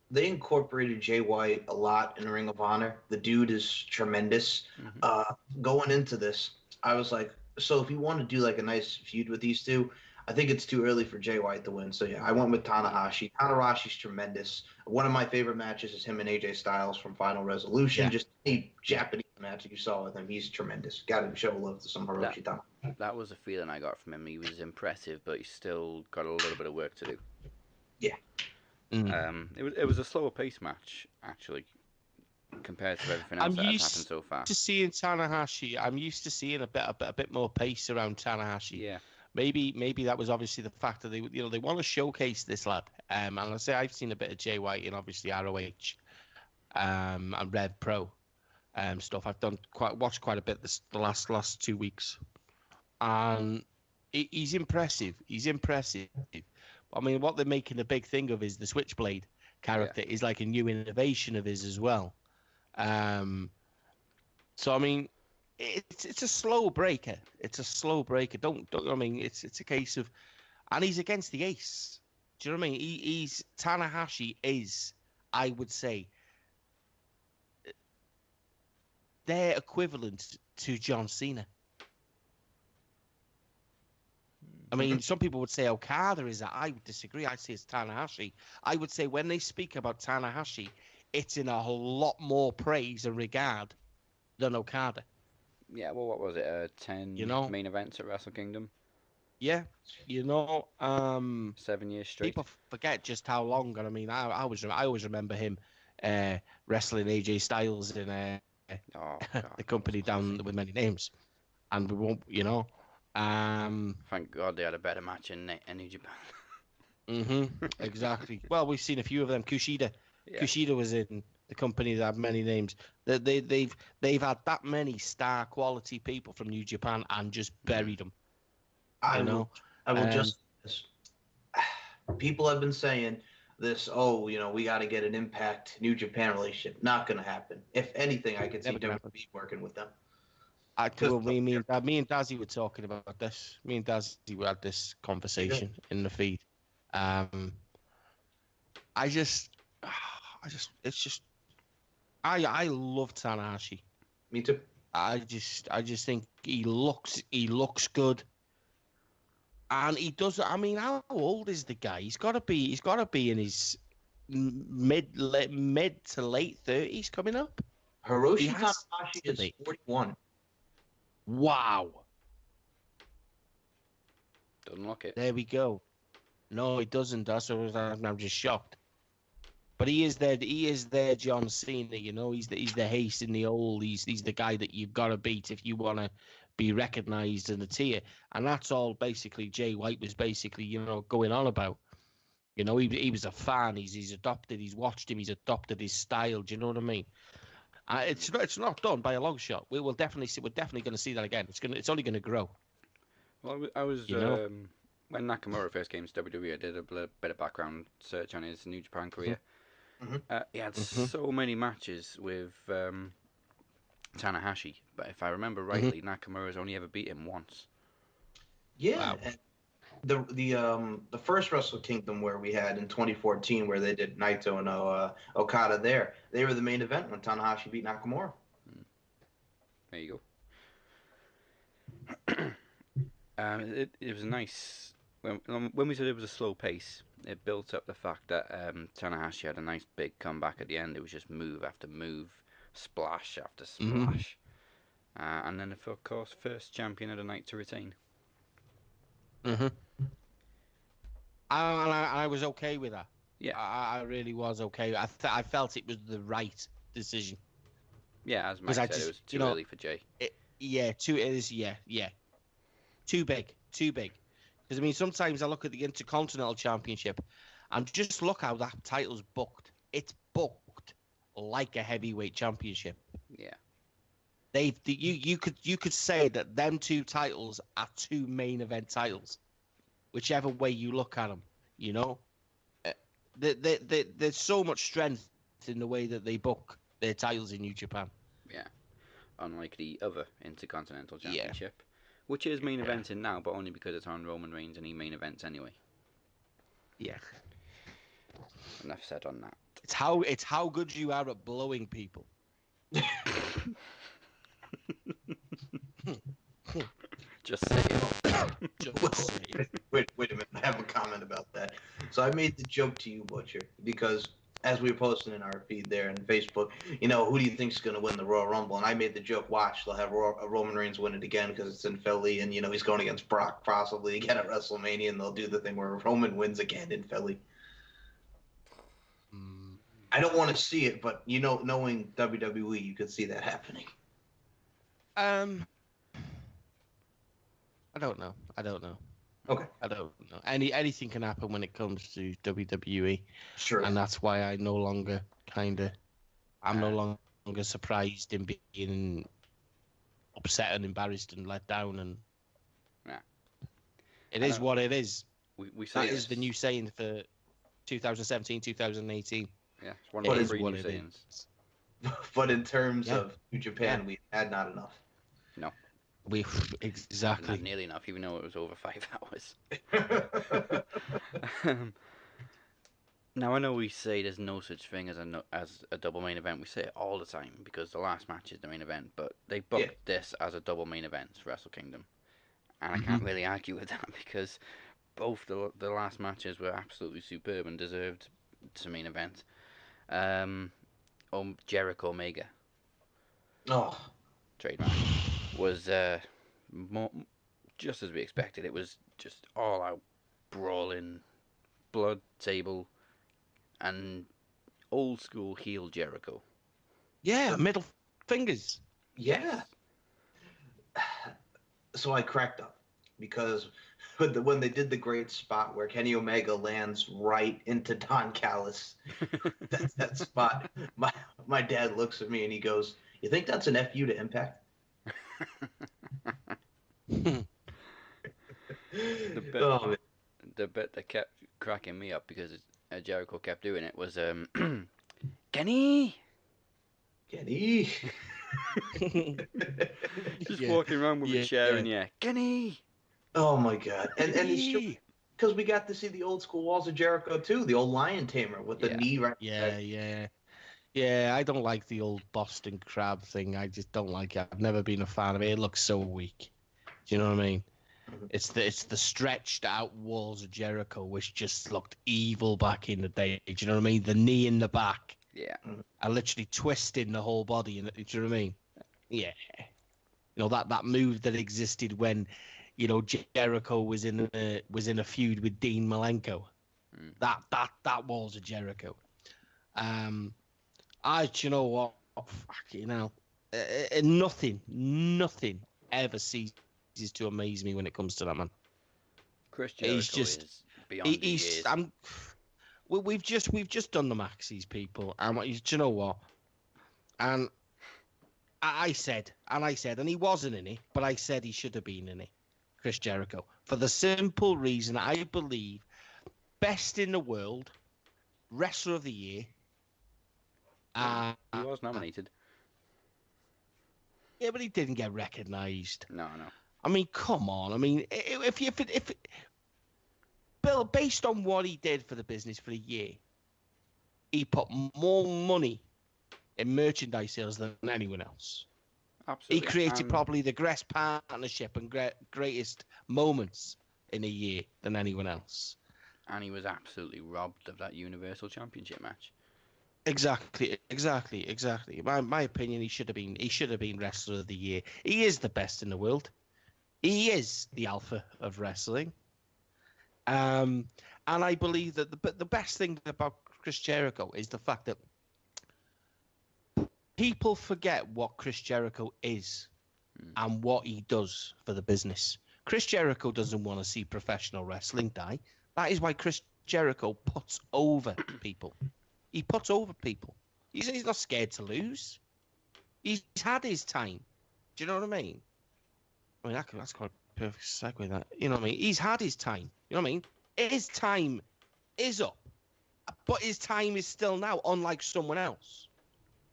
they incorporated Jay White a lot in Ring of Honor. The dude is tremendous. Going into this, I was like, so if you want to do like a nice feud with these two, I think it's too early for Jay White to win. So yeah, I went with Tanahashi. Tanahashi's tremendous. One of my favorite matches is him and AJ Styles from Final Resolution. Yeah. Just any Japanese match that you saw with him, he's tremendous. Got to show love to some Hiroshi Tanahashi. That was a feeling I got from him. He was impressive, but he's still got a little bit of work to do. Yeah. It was a slower pace match actually, compared to everything else that has happened so far. To seeing Tanahashi, I'm used to seeing a bit more pace around Tanahashi. Yeah. Maybe that was obviously the fact that they want to showcase this lad. And I say I've seen a bit of Jay White in obviously ROH, and Rev Pro, stuff. I've watched quite a bit the last 2 weeks, and he's impressive. He's impressive. I mean, what they're making a big thing of is the Switchblade character is like a new innovation of his as well. So I mean, it's a slow breaker. It's a slow breaker. Don't I mean, it's a case of, and he's against the ace. Do you know what I mean? He's Tanahashi is, I would say, their equivalent to John Cena. I mean, some people would say Okada is that. I would disagree. I'd say it's Tanahashi. I would say when they speak about Tanahashi, it's in a lot more praise and regard than Okada. Yeah, well, what was it? 10 main events at Wrestle Kingdom? Yeah, 7 years straight. People forget just how long. And I mean, I always remember him wrestling AJ Styles in the company down with many names, and we won't, Thank God they had a better match in New Japan. Exactly. Well, we've seen a few of them. Kushida. Yeah. Kushida was in the company that had many names. They've had that many star quality people from New Japan and just buried them. I will just. People have been saying this. Oh, we got to get an Impact New Japan relationship. Not going to happen. If anything, I could see WWE working with them. Me and Dazzy were talking about this. Me and Dazzy had this conversation in the feed. I love Tanahashi. Me too. I just think he looks good, and he does. I mean, how old is the guy? He's got to be in his mid to late 30s coming up. Hiroshi Tanahashi is 41. Wow. Doesn't look it. There we go. No, it doesn't. I'm just shocked. But he is there, John Cena. He's the Haste in the old. He's the guy that you've got to beat if you want to be recognised in the tier. And that's all basically Jay White was basically going on about. He was a fan. He's adopted. He's watched him. He's adopted his style. Do you know what I mean? It's not done by a long shot. We're definitely going to see that again. It's only going to grow. Well, I was when Nakamura first came to WWE, I did a bit of background search on his New Japan career. He had so many matches with Tanahashi, but if I remember rightly, Nakamura's only ever beat him once. Yeah, the first Wrestle Kingdom where we had in 2014 where they did Naito and Okada there, they were the main event when Tanahashi beat Nakamura. There you go. It was nice when we said it was a slow pace. It built up the fact that Tanahashi had a nice big comeback at the end. It was just move after move, splash after splash, and then of course first champion of the night to retain. I was okay with that. Yeah, I really was okay. I felt it was the right decision. yeah. As Mike said, it was too early for Jay. Too big. Because I mean, sometimes I look at the Intercontinental Championship, and just look how that title's booked. It's booked like a heavyweight championship. Yeah. You could say that them two titles are two main event titles, whichever way you look at them. You know, there's so much strength in the way that they book their titles in New Japan. Yeah. Unlike the other Intercontinental Championship, which is main eventing now, but only because it's on Roman Reigns and he main events anyway. Yeah. Enough said on that. It's how good you are at blowing people. Just say it. Just say it. Wait a minute. I have a comment about that. So I made the joke to you, Butcher, because as we were posting in our feed there on Facebook, you know, who do you think is going to win the Royal Rumble? And I made the joke, watch, they'll have Roman Reigns win it again because it's in Philly, and, you know, he's going against Brock possibly again at WrestleMania, and they'll do the thing where Roman wins again in Philly. I don't want to see it, but, you know, knowing WWE, you could see that happening. I don't know. Okay. I don't know. Anything can happen when it comes to WWE. Sure. And that's why I no longer I'm no longer surprised in being upset and embarrassed and let down. And it is what it is. We say that is the new saying for 2017, 2018. Yeah, it's one of the three new it sayings. is. But in terms of New Japan, we had not enough. No. Exactly. Not nearly enough, even though it was over 5 hours. Now I know we say there's no such thing as a double main event. We say it all the time because the last match is the main event. But they booked this as a double main event, Wrestle Kingdom, and I can't really argue with that because both the last matches were absolutely superb and deserved to main event. Jericho Omega. Trademark. Was just as we expected. It was just all out brawling, blood, table, and old school heel Jericho. Yeah, middle fingers. Yeah. So I cracked up because when they did the great spot where Kenny Omega lands right into Don Callis, that spot, my dad looks at me and he goes, "You think that's an FU to Impact?" The bit that kept cracking me up because Jericho kept doing it was Kenny just walking around with a chair and Kenny. Oh my god. And it's because we got to see the old school walls of Jericho too, the old lion tamer with the knee right. Yeah, I don't like the old Boston Crab thing. I just don't like it. I've never been a fan of it. It looks so weak. Do you know what I mean? It's the stretched out walls of Jericho, which just looked evil back in the day. Do you know what I mean? The knee in the back. Yeah. I literally twisting the whole body. Do you know what I mean? Yeah. You know that move that existed when, you know, Jericho was in a feud with Dean Malenko. That walls of Jericho. You know what? You know, nothing ever ceases to amaze me when it comes to that man. Chris Jericho is beyond years. We've just done the Maxis, people, and do you know what? And I said, and he wasn't in it, but I said he should have been in it, Chris Jericho, for the simple reason I believe best in the world, wrestler of the year. He was nominated. Yeah, but he didn't get recognised. No. I mean, come on. I mean, if Well, based on what he did for the business for a year, he put more money in merchandise sales than anyone else. Absolutely. He created probably the greatest partnership and greatest moments in a year than anyone else. And he was absolutely robbed of that Universal Championship match. Exactly. My opinion, he should have been Wrestler of the Year. He is the best in the world. He is the alpha of wrestling. And I believe that the best thing about Chris Jericho is the fact that people forget what Chris Jericho is and what he does for the business. Chris Jericho doesn't want to see professional wrestling die. That is why Chris Jericho puts over people. He puts over people. He's not scared to lose. He's had his time. Do you know what I mean? I mean, that's quite a perfect segue, that. You know what I mean? He's had his time. You know what I mean? His time is up. But his time is still now, unlike someone else.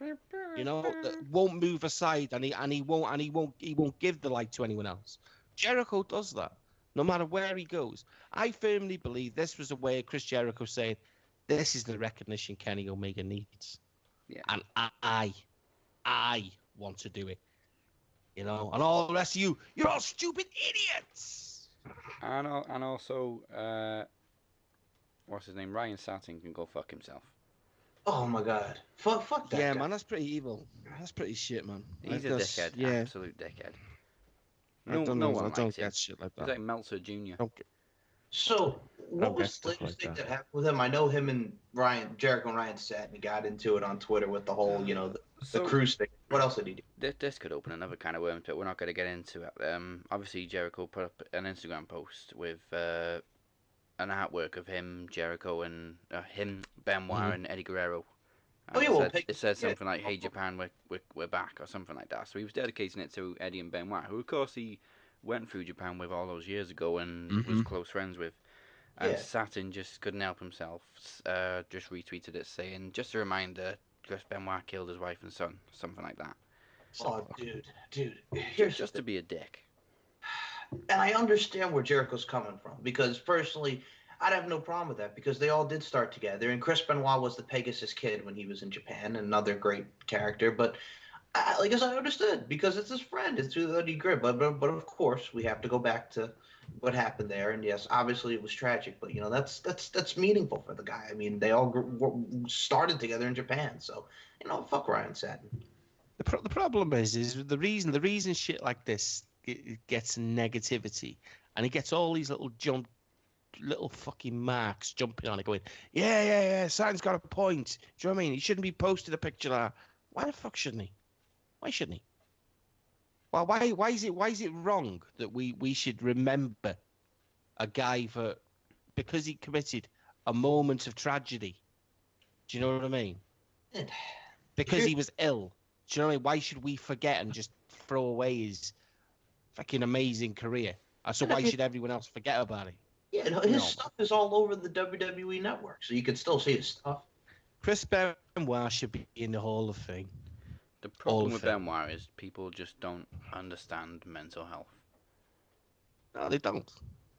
You know, that won't move aside and he won't give the light to anyone else. Jericho does that, no matter where he goes. I firmly believe this was a way of Chris Jericho saying, this is the recognition Kenny Omega needs. Yeah. And I want to do it. You know, and all the rest of you're all stupid idiots. And also, what's his name? Ryan Satin can go fuck himself. Oh my God! Fuck that. Yeah, guy. man, that's pretty evil. That's pretty shit, man. He's a dickhead. Yeah. Absolute dickhead. No one likes don't him. get shit like that. He's like Meltzer Jr. So, what Okay, was the stuff latest like thing that. that happened with him? I know him and Jericho and Ryan sat and got into it on Twitter with the whole, the cruise thing. What else did he do? This could open another kind of worm to it. We're not going to get into it. Obviously, Jericho put up an Instagram post with an artwork of him, Jericho, and him, Benoit, and Eddie Guerrero. Oh, yeah, well, it says something like, "Hey Japan, we're back," or something like that. So he was dedicating it to Eddie and Benoit, who of course he went through Japan with all those years ago and was close friends with. And Satin just couldn't help himself. Just retweeted it saying, "Just a reminder, Chris Benoit killed his wife and son," something like that. Oh, dude. Here's Just to be a dick. And I understand where Jericho's coming from, because personally, I'd have no problem with that, because they all did start together, and Chris Benoit was the Pegasus Kid when he was in Japan, another great character. But I guess I understood, because it's his friend, it's who he grew. But of course, we have to go back to what happened there. And yes, obviously it was tragic, but that's meaningful for the guy. I mean, they all started together in Japan, so fuck Ryan Satin. The problem is the reason shit like this gets negativity, and it gets all these little fucking marks jumping on it, going, yeah, Satin's got a point. Do you know what I mean? He shouldn't be posting a picture like that. Why the fuck shouldn't he? Why shouldn't he? Well, why is it wrong that we should remember a guy because he committed a moment of tragedy? Do you know what I mean? Because he was ill. Do you know what I mean? Why should we forget and just throw away his fucking amazing career? So why should everyone else forget about it? Yeah, his stuff is all over the WWE network, so you can still see his stuff. Chris Benoit should be in the Hall of Fame. The problem with Benoit is people just don't understand mental health. No, they don't.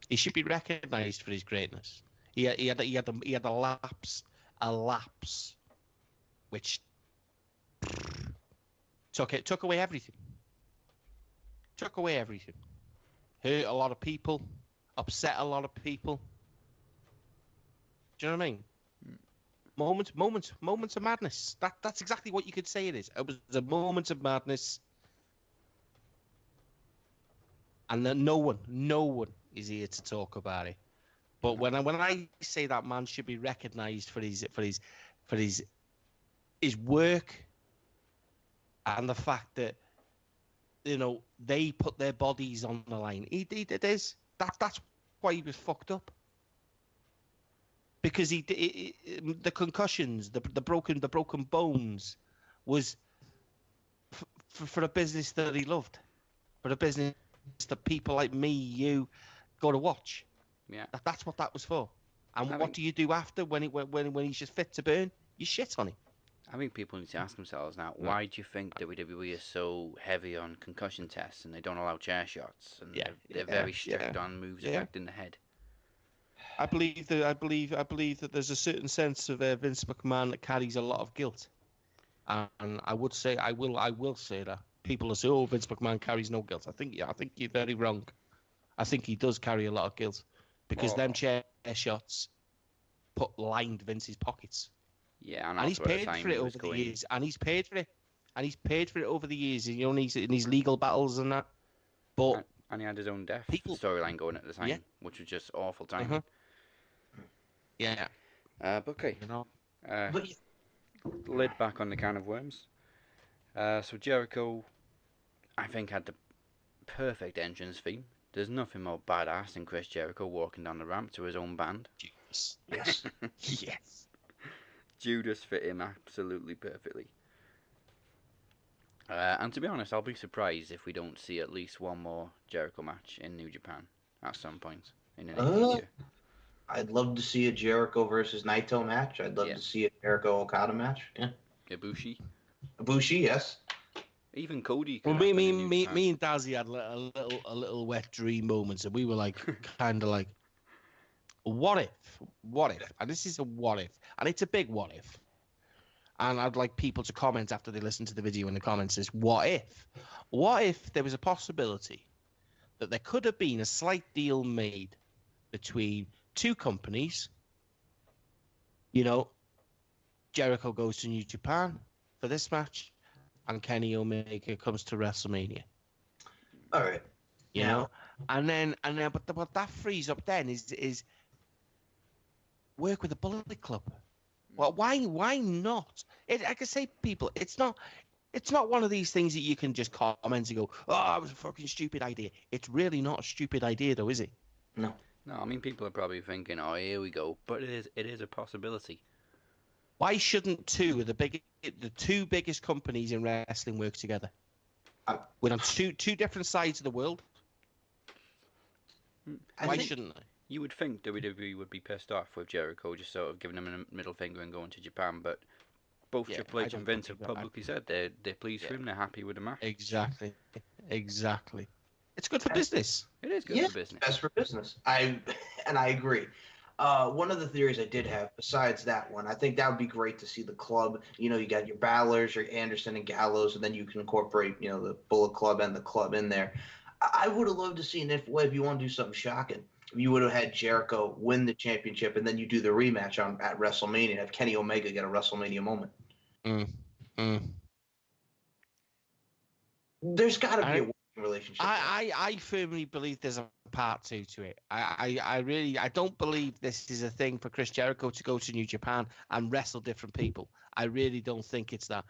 He should be recognised for his greatness. He had a lapse, which took away everything. Hurt a lot of people, upset a lot of people. Do you know what I mean? Moments of madness. That's exactly what you could say it is. It was a moment of madness, and then no one is here to talk about it. But when I say that man should be recognised for his work, and the fact that they put their bodies on the line. He did this. That's why he was fucked up. Because the concussions, the broken bones, was for a business that he loved, for a business that people like me, you, go to watch. Yeah, that's what that was for. And what do you do after when he's just fit to burn? You shit on him. I think people need to ask themselves now, why do you think WWE is so heavy on concussion tests and they don't allow chair shots and they're very strict on moves affecting the head? I believe that there's a certain sense of Vince McMahon that carries a lot of guilt, and I will say that people will say, "Oh, Vince McMahon carries no guilt." I think you're very wrong. I think he does carry a lot of guilt because them chair shots lined Vince's pockets. Yeah, And he's paid for it over the years. And he's paid for it over the years. You know, in his legal battles and that. But and he had his own death storyline going at the time, which was just awful timing. Yeah. But okay. You know. Lid back on the can of worms. So Jericho, I think, had the perfect entrance theme. There's nothing more badass than Chris Jericho walking down the ramp to his own band. Yes. Yes. Judas fit him absolutely perfectly. And to be honest, I'll be surprised if we don't see at least one more Jericho match in New Japan at some point in the near future. I'd love to see a Jericho versus Naito match. I'd love to see a Jericho Okada match. Yeah. Ibushi, yes. Even Cody. Well, me and Dazzy had a little wet dream moments, and we were like, kind of like, what if? And this is a what if, and it's a big what if. And I'd like people to comment after they listen to the video in the comments is, what if there was a possibility that there could have been a slight deal made between two companies? You know, Jericho goes to New Japan for this match, and Kenny Omega comes to WrestleMania. All right. You know, and then, but what that frees up then is work with the Bullet Club. Well, why not? I can say, people, it's not one of these things that you can just comment and go, "Oh, it was a fucking stupid idea." It's really not a stupid idea, though, is it? No. No, I mean, people are probably thinking, "Oh, here we go," but it is a possibility. Why shouldn't the two biggest companies in wrestling work together? We're on two different sides of the world. Why shouldn't they? You would think WWE would be pissed off with Jericho just sort of giving him a middle finger and going to Japan, but both Triple H and Vince have publicly said they're pleased for him, they're happy with the match. Exactly. It's good for business. It is good for business. Best for business. I agree. One of the theories I did have, besides that one, I think that would be great to see the club. You know, you got your Balors, your Anderson and Gallows, and then you can incorporate, you know, the Bullet Club and the club in there. I would have loved to see, if you want to do something shocking, you would have had Jericho win the championship, and then you do the rematch at WrestleMania and have Kenny Omega get a WrestleMania moment. There's got to be a working relationship. I firmly believe there's a part 2 to it. I don't believe this is a thing for Chris Jericho to go to New Japan and wrestle different people. I really don't think it's that.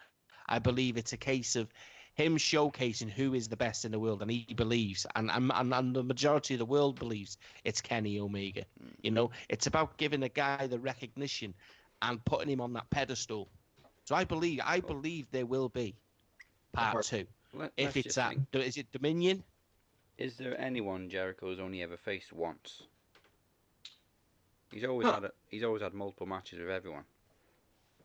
I believe it's a case of him showcasing who is the best in the world, and he believes, and the majority of the world believes, it's Kenny Omega. You know, it's about giving a guy the recognition and putting him on that pedestal. So I believe there will be part 2. If it's that, is it Dominion? Is there anyone Jericho's only ever faced once? He's always had multiple matches with everyone.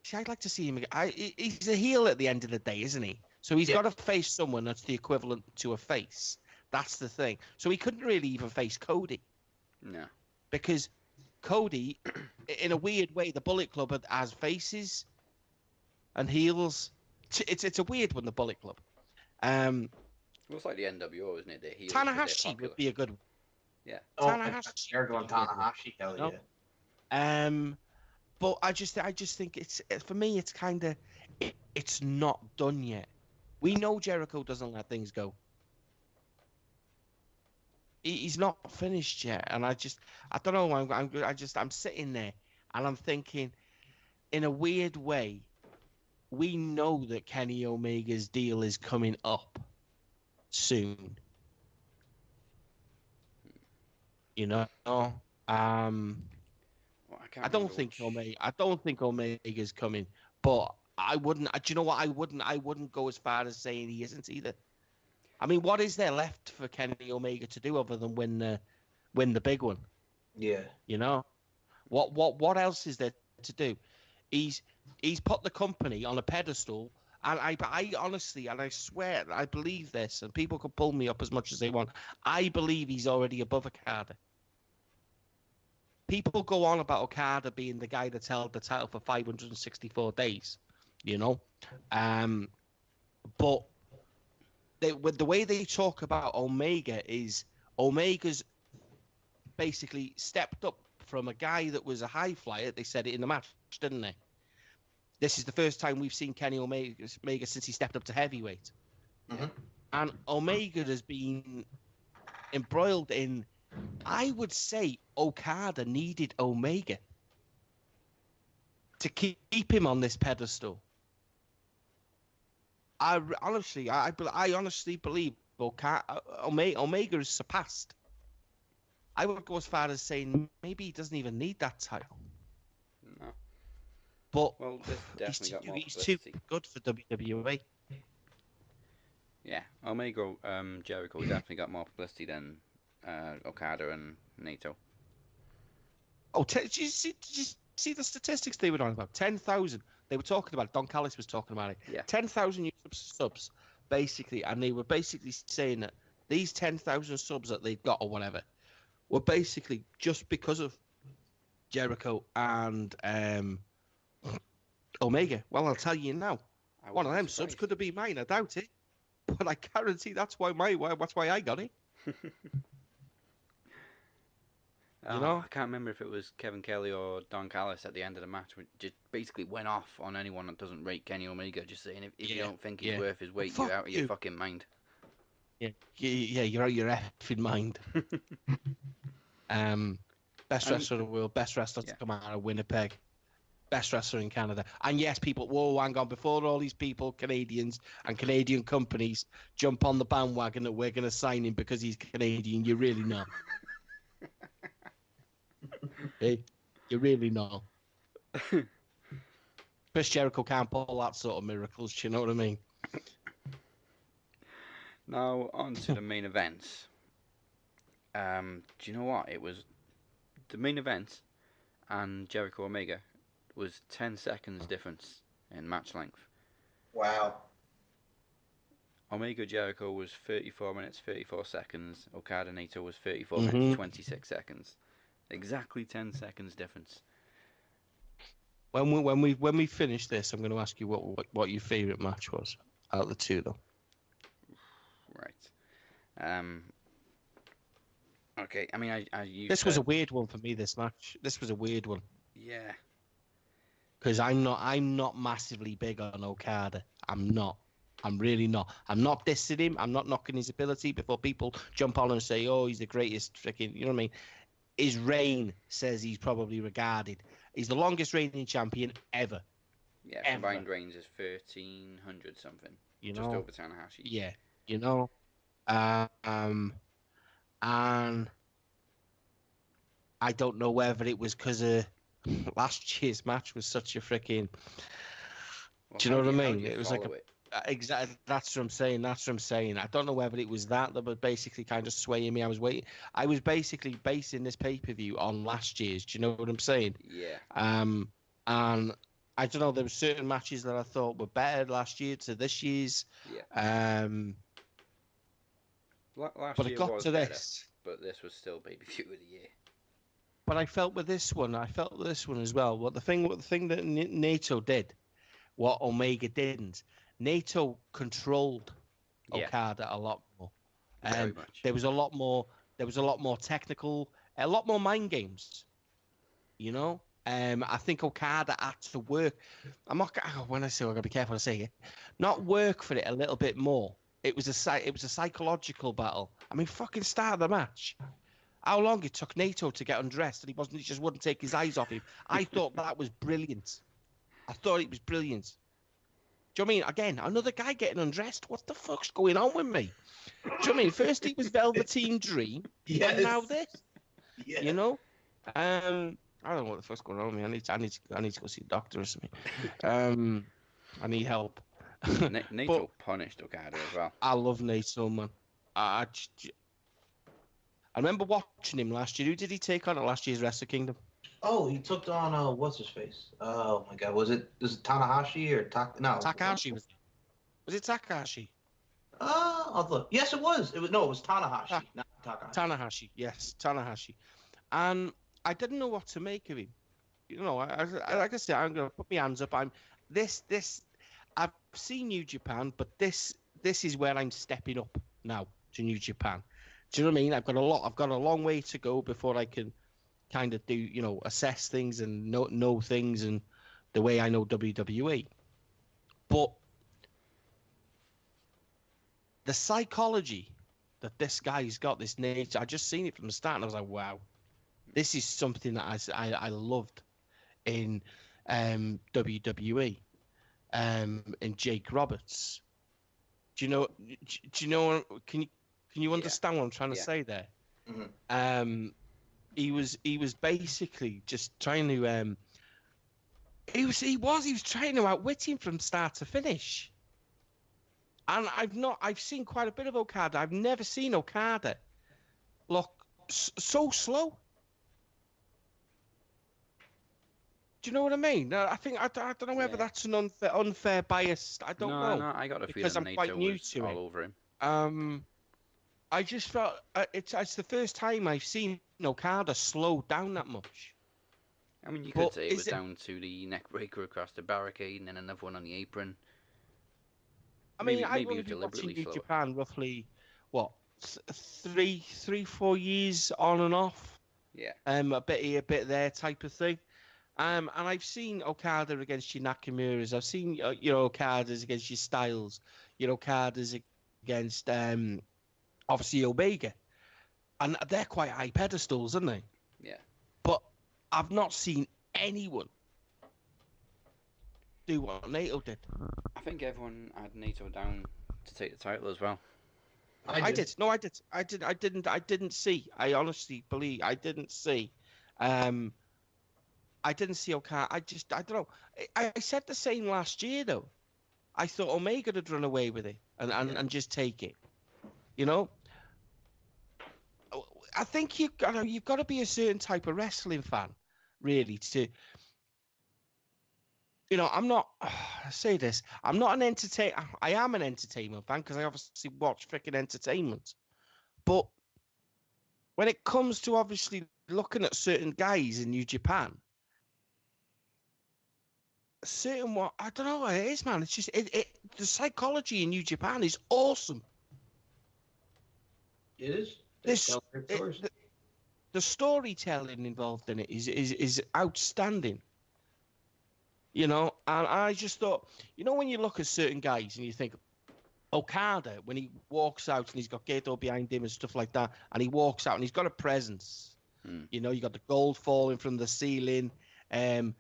See, I'd like to see him. He's a heel at the end of the day, isn't he? So he's got to face someone that's the equivalent to a face. That's the thing. So he couldn't really even face Cody. No. Because Cody, in a weird way, the Bullet Club has faces and heels. It's a weird one, the Bullet Club. Well, it's like the NWO, isn't it? The heels, Tanahashi would be a good one. Yeah. Tanahashi. Jericho and Tanahashi, hell yeah. But I just think it's, for me, it's kind of, it's not done yet. We know Jericho doesn't let things go. He's not finished yet, and I don't know. I'm sitting there, and I'm thinking, in a weird way, we know that Kenny Omega's deal is coming up soon. You know, I don't think Omega's coming, but I wouldn't. Do you know what? I wouldn't go as far as saying he isn't either. I mean, what is there left for Kenny Omega to do other than win the big one? Yeah. You know, what else is there to do? He's put the company on a pedestal, and I honestly, and I swear, I believe this, and people can pull me up as much as they want. I believe he's already above Okada. people go on about Okada being the guy that's held the title for 564 days, you know, but with the way they talk about Omega is Omega's basically stepped up from a guy that was a high flyer. They said it in the match, didn't they? This is the first time we've seen Kenny Omega since he stepped up to heavyweight. Mm-hmm. And Omega has been embroiled in, I would say Okada needed Omega to keep him on this pedestal. I honestly believe Omega is surpassed. I would go as far as saying maybe he doesn't even need that title. No. But Well, this definitely got more he's too publicity. good for WWE. Yeah, Omega, Jericho definitely got more publicity than Okada and Naito. Oh, did you see the statistics they were on about? 10,000. They were talking about it. Don Callis was talking about it. Yeah. 10,000 YouTube subs, basically. And they were basically saying that these 10,000 subs that they'd got or whatever were basically just because of Jericho and Omega. Well, I'll tell you now. One of them subs could have been mine. I doubt it. But I guarantee that's why I got it. You know? I can't remember if it was Kevin Kelly or Don Callis at the end of the match, which just basically went off on anyone that doesn't rate Kenny Omega, just saying if you don't think he's worth his weight, you're out of your fucking mind. Yeah, you're out of your effing mind. Best wrestler in the world, best wrestler to come out of Winnipeg, best wrestler in Canada. And yes, people, whoa, hang on, before all these people, Canadians and Canadian companies, jump on the bandwagon that we're going to sign him because he's Canadian, you really know. Hey, you really know. Chris Jericho can't pull that sort of miracles, do you know what I mean? Now, on to the main events. Do you know what? It was the main event and Jericho Omega was 10 seconds difference in match length. Wow. Omega Jericho was 34 minutes 34 seconds. Okada Naito was 34 minutes 26 seconds. Exactly 10 seconds difference. When we finish this, I'm going to ask you what your favorite match was out of the two, though. Right. Okay. I mean, This was a weird one for me. This match. This was a weird one. Yeah. Because I'm not massively big on Okada. I'm not. I'm really not. I'm not dissing him. I'm not knocking his ability before people jump on and say, "Oh, he's the greatest freaking." You know what I mean? His reign says he's probably regarded. He's the longest reigning champion ever. Yeah, combined reigns is 1,300 something. You know, just over Tanahashi. Yeah, you know, and I don't know whether it was because last year's match was such a freaking. Well, do you know what I mean? It was like exactly. That's what I'm saying. That's what I'm saying. I don't know whether it was that was basically kind of swaying me. I was basically basing this pay-per-view on last year's. Do you know what I'm saying? Yeah. And I don't know. There were certain matches that I thought were better last year to this year's. Yeah. Last but year it got was to better, this. but this was still pay-per-view of the year. But I felt with this one as well. What the thing that Naito did, what Omega didn't. Naito controlled Okada a lot more. Very much. There was a lot more technical, a lot more mind games. You know, I think Okada had to work. When I say I gotta be careful to say it, not work for it a little bit more. It was a psychological battle. I mean, fucking start of the match. How long it took Naito to get undressed and he just wouldn't take his eyes off him. I thought that was brilliant. I thought it was brilliant. Do you know what I mean? Again, another guy getting undressed. What the fuck's going on with me? Do you know what I mean? First he was Velveteen Dream, and now this. Yes. You know? I don't know what the fuck's going on with me. I need to go see a doctor or something. I need help. Naito punished Okada as well. I love Naito, man. I remember watching him last year. Who did he take on at last year's Wrestle Kingdom? Oh, he took on what's his face? Oh my God, was it Tanahashi or Takahashi was it Takahashi? I'll look. Yes, it was. It was Tanahashi, not Takahashi. Tanahashi, yes, Tanahashi. And I didn't know what to make of him. You know, like I said, I'm gonna put my hands up. I've seen New Japan, but this is where I'm stepping up now to New Japan. Do you know what I mean? I've got a long way to go before I can kind of do, assess things and know things and the way I know WWE. But the psychology that this guy's got, this nature, I just seen it from the start, and I was like, wow, this is something that I loved in WWE. And Jake Roberts. Do you know? Can you understand what I'm trying to say there? Mm-hmm. He was basically just trying to. He was trying to outwit him from start to finish. And I've seen quite a bit of Okada. I've never seen Okada look so slow. Do you know what I mean? I think I don't know whether that's an unfair bias. I don't know. No, I got a because feeling I'm quite Naito new was to all it. over him. I just felt it's the first time I've seen Okada slow down that much. I mean, you could say it was down to the neck breaker across the barricade and then another one on the apron. I mean, I've only been watching New Japan roughly, what, 4 years on and off. Yeah. A bit here, a bit there, type of thing. And I've seen Okada against your Nakamura's. I've seen Okada's against your Styles. Okada's against obviously Omega, and they're quite high pedestals, aren't they? Yeah. But I've not seen anyone do what Naito did. I think everyone had Naito down to take the title as well. I did. No, I did. I didn't see. I honestly believe I didn't see. I didn't see Okada. I don't know. I said the same last year though. I thought Omega would run away with it and just take it. I think you've got to be a certain type of wrestling fan, really, to. I'm not. I say this. I'm not an entertainer. I am an entertainment fan because I obviously watch freaking entertainment. But when it comes to obviously looking at certain guys in New Japan, I don't know what it is, man. It's just the psychology in New Japan is awesome. It is. The storytelling involved in it is outstanding. And I just thought, when you look at certain guys and you think, Okada, when he walks out and he's got Gato behind him and stuff like that, and he walks out and he's got a presence. You got the gold falling from the ceiling, and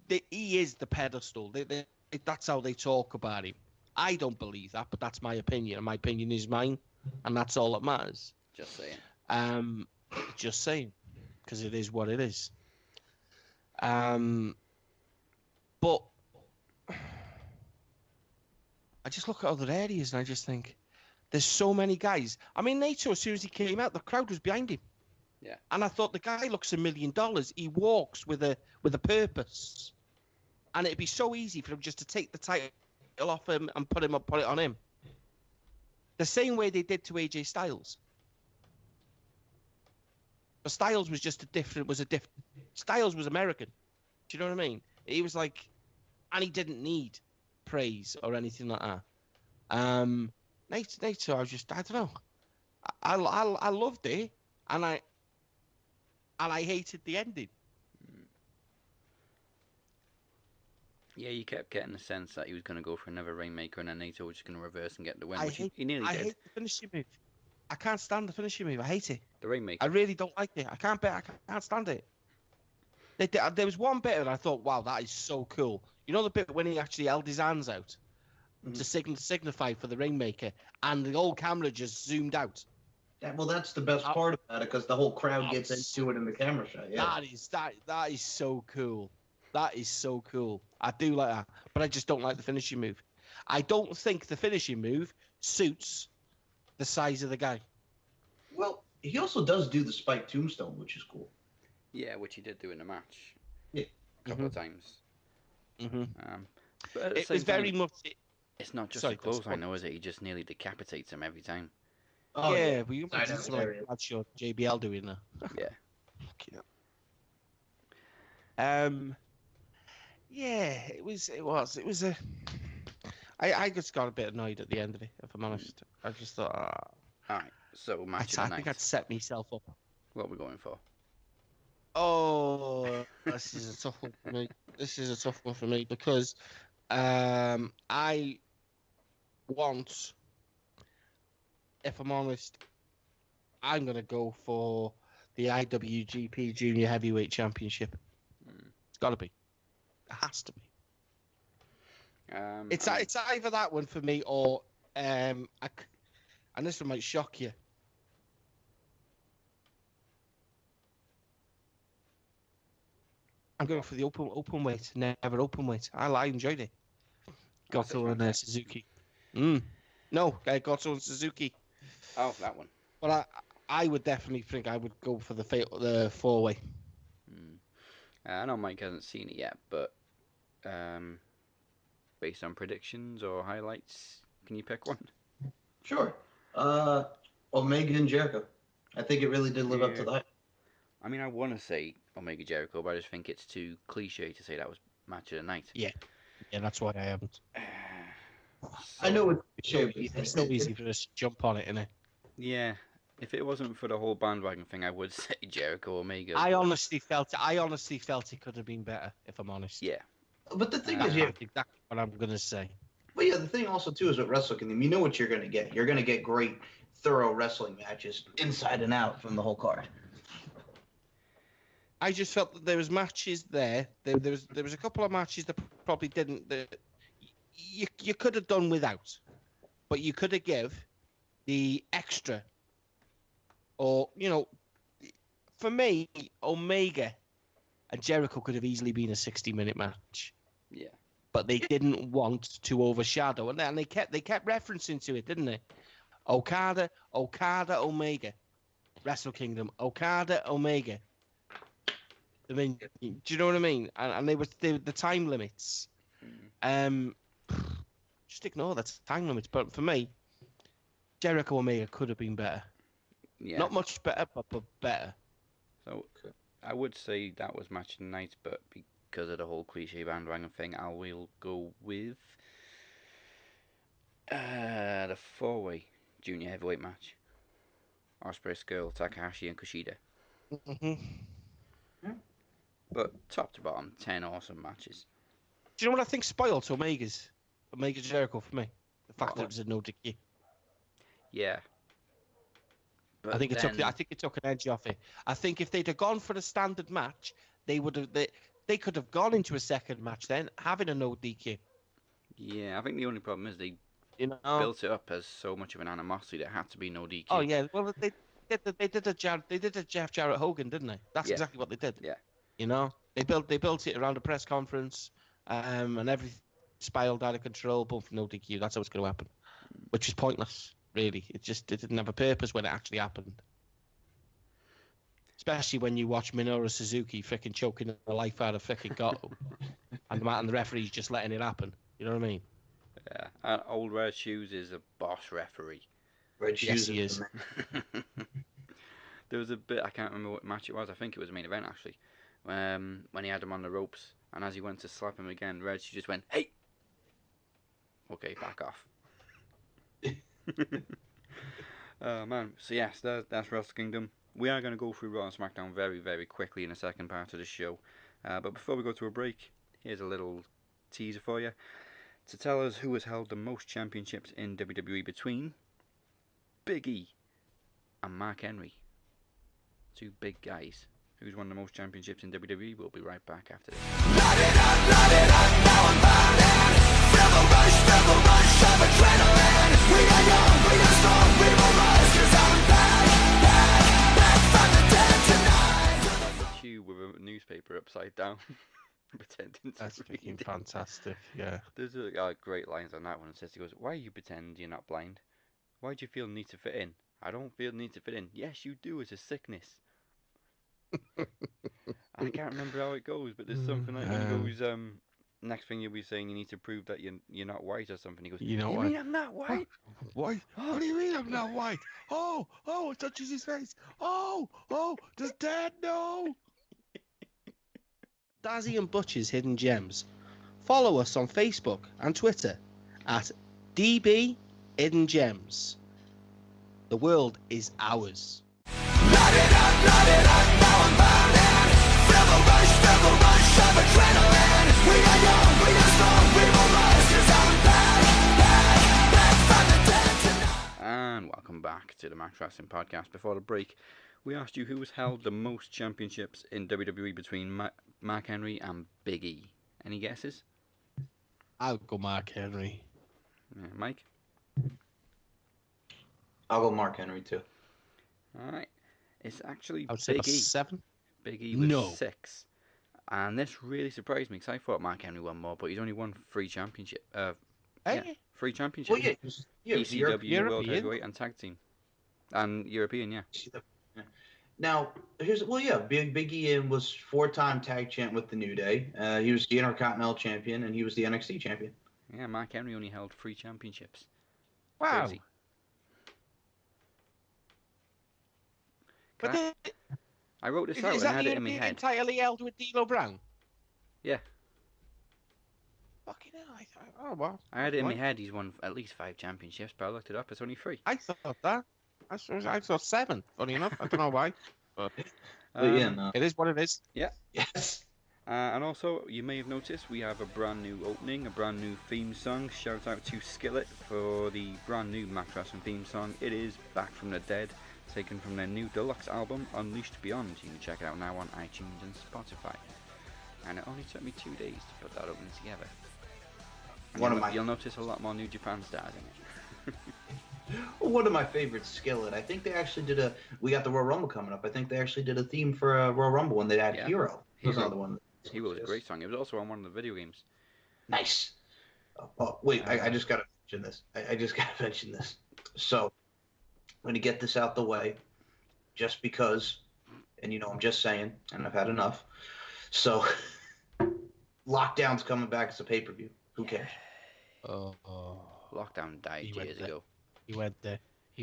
he is the pedestal. That's how they talk about him. I don't believe that, but that's my opinion, and my opinion is mine, and that's all that matters. Just saying. Just saying, because it is what it is. But I just look at other areas and I just think there's so many guys. I mean, Naito, as soon as he came out, the crowd was behind him. Yeah. And I thought the guy looks $1 million. He walks with a purpose, and it'd be so easy for him just to take the title off him and put it on him. The same way they did to AJ Styles. But Styles was just Styles was American. Do you know what I mean? He was like, and he didn't need praise or anything like that. Naito, I don't know. I loved it, and I hated the ending. Yeah, you kept getting the sense that he was going to go for another Rainmaker and then Naito was just going to reverse and get the win, I which he nearly did. I hate the finishing move. I can't stand the finishing move. I hate it. The Rainmaker. I really don't like it. I can't stand it. There was one bit that I thought, wow, that is so cool. You know the bit when he actually held his hands out to signify for the Rainmaker, and the old camera just zoomed out. That's the best part about it, because the whole crowd gets into it in the camera shot. Yeah. That is so cool. That is so cool. I do like that, but I just don't like the finishing move. I don't think the finishing move suits the size of the guy. Well, he also does do the spike tombstone, which is cool. Yeah, which he did do in the match. Yeah. A couple of times. But It was very much. It's not just a clothesline, though, is it? He just nearly decapitates him every time. Oh yeah, but you I might know, see something area. like Bradshaw, JBL doing that. Yeah. Fucking hell. Yeah, it was a. I just got a bit annoyed at the end of it, if I'm honest. I just thought, Alright, so match of I the think night. I'd set myself up. What are we going for? Oh, this is a tough one for me. This is a tough one for me because I want, if I'm honest, I'm gonna go for the IWGP Junior Heavyweight Championship. It's got to be. It has to be. It's I mean, it's either that one for me or and this one might shock you. I'm going for the open weight, never open weight. I enjoyed it. Goto and Suzuki. No, Goto and Suzuki. oh, that one. But I would definitely think I would go for the 4-way. I know Mike hasn't seen it yet, but based on predictions or highlights, can you pick one? Sure. Omega and Jericho. I think it really did live up to that. I mean, I want to say Omega Jericho, but I just think it's too cliche to say that was match of the night. Yeah, that's why I haven't. I know it's It's so easy for us to jump on it, isn't it? Yeah, if it wasn't for the whole bandwagon thing, I would say Jericho Omega. I honestly felt it could have been better, if I'm honest. Yeah. But the thing is, yeah. That's exactly what I'm gonna say. But yeah, the thing also too is with Wrestle Kingdom, you know what you're gonna get. You're gonna get great, thorough wrestling matches inside and out from the whole card. I just felt that there was matches there. There was a couple of matches that probably didn't. That you could have done without, but you could have give the extra. Or for me, Omega and Jericho could have easily been a 60-minute match. Yeah. But they didn't want to overshadow, and they kept referencing to it, didn't they? Okada, Omega, Wrestle Kingdom, Okada, Omega. I mean, do you know what I mean? And they were the time limits. Just ignore the time limits. But for me, Jericho Omega could have been better. Yeah. Not much better, but better. So I would say that was match of the night, but because of the whole cliche bandwagon thing, I will go with the 4-way junior heavyweight match. Ospreay, Skull, Takahashi, and Kushida. But top to bottom, 10 awesome matches. Do you know what I think spoiled Omega Jericho for me? The fact that it was a no DQ. Yeah. But I think it took an edge off it. I think if they'd have gone for the standard match, they could have gone into a second match then, having a no DQ. Yeah, I think the only problem is they built it up as so much of an animosity that it had to be no DQ. Oh yeah, well they did a Jeff Jarrett Hogan, didn't they? That's exactly what they did. Yeah. They built it around a press conference, and everything spiraled out of control. Boom, no DQ. That's how it's going to happen, which is pointless. Really, it didn't have a purpose when it actually happened. Especially when you watch Minoru Suzuki freaking choking the life out of freaking Goto, and the referee's just letting it happen. You know what I mean? Yeah. And old Red Shoes is a boss referee. Red Shoes. Yes, he is. There was a bit, I can't remember what match it was. I think it was a main event actually. When he had him on the ropes, and as he went to slap him again, Red Shoes just went, "Hey." Okay, back off. Oh man, so yes, that's Wrestle Kingdom. We are going to go through Raw and SmackDown very, very quickly in the second part of the show. But before we go to a break, here's a little teaser for you to tell us who has held the most championships in WWE between Big E and Mark Henry. Two big guys. Who's won the most championships in WWE? We'll be right back after this. Light it up, now I'm burning. Feel the rush of adrenaline. We are young, we are strong, we will rise. 'Cause I'm back from the dead tonight. Chew with a newspaper upside down, pretending to That's read freaking it. fantastic. Yeah. There's great lines on that one. It says, he goes, "Why you pretend you're not blind? Why do you feel the need to fit in? I don't feel the need to fit in. Yes, you do. It's a sickness." I can't remember how it goes, but there's something like when he goes, next thing you'll be saying you need to prove that you're not white or something. He goes, You know you what? mean I'm not white? White? What do you mean I'm not white? Oh, it touches his face. Oh, does Dad know? Dazzy and Butch's Hidden Gems. Follow us on Facebook and Twitter at DB Hidden Gems. The world is ours. Light it up, now I'm burning. Feel the rush of adrenaline. We are young, we are strong, we will rise. 'Cause I'm back from the dead tonight. And welcome back to the Max Wrestling Podcast. Before the break, we asked you who has held the most championships in WWE between Mark Henry and Big E. Any guesses? I'll go Mark Henry. Yeah, Mike? I'll go Mark Henry too. Alright. It's actually I would say Big E. 7. Big E with No. 6. And this really surprised me because I thought Mark Henry won more, but he's only won 3 championship. Hey? Yeah, 3 championships. Well, yeah, it was ECW, World European. Heavyweight, and Tag Team. And European, yeah. Now, Big E was 4-time tag champ with the New Day. He was the Intercontinental champion, and he was the NXT champion. Yeah, Mark Henry only held 3 championships. Wow. Crazy. But Can I wrote this out is and that had the it in my European head. title he held with D'Lo Brown? Yeah. Fucking hell. Oh, well. I had it in my Right. head he's won at least 5 championships, but I looked it up, it's only 3. I thought that. I thought 7, funny enough. I don't know why. But But yeah, no. it is what it is. Yes. And also, you may have noticed we have a brand new opening, a brand new theme song. Shout out to Skillet for the brand new Max Wrestling theme song. It is Back from the Dead, taken from their new deluxe album, Unleashed Beyond. You can check it out now on iTunes and Spotify. And it only took me 2 days to put that opening together. And you'll notice a lot more New Japan stars in it. One of my favorites, Skillet. I think they actually did we got the Royal Rumble coming up. I think they actually did a theme for Royal Rumble when they had Yeah. Hero. He was Hero. another one. Hero was a great song. It was also on one of the video games. Nice. Oh, wait, I just got to mention this. I just got to mention this. So, I'm going to get this out the way just because, and I'm just saying, and I've had enough. So, Lockdown's coming back as a pay-per-view. Who cares? Lockdown died He went years there. ago. He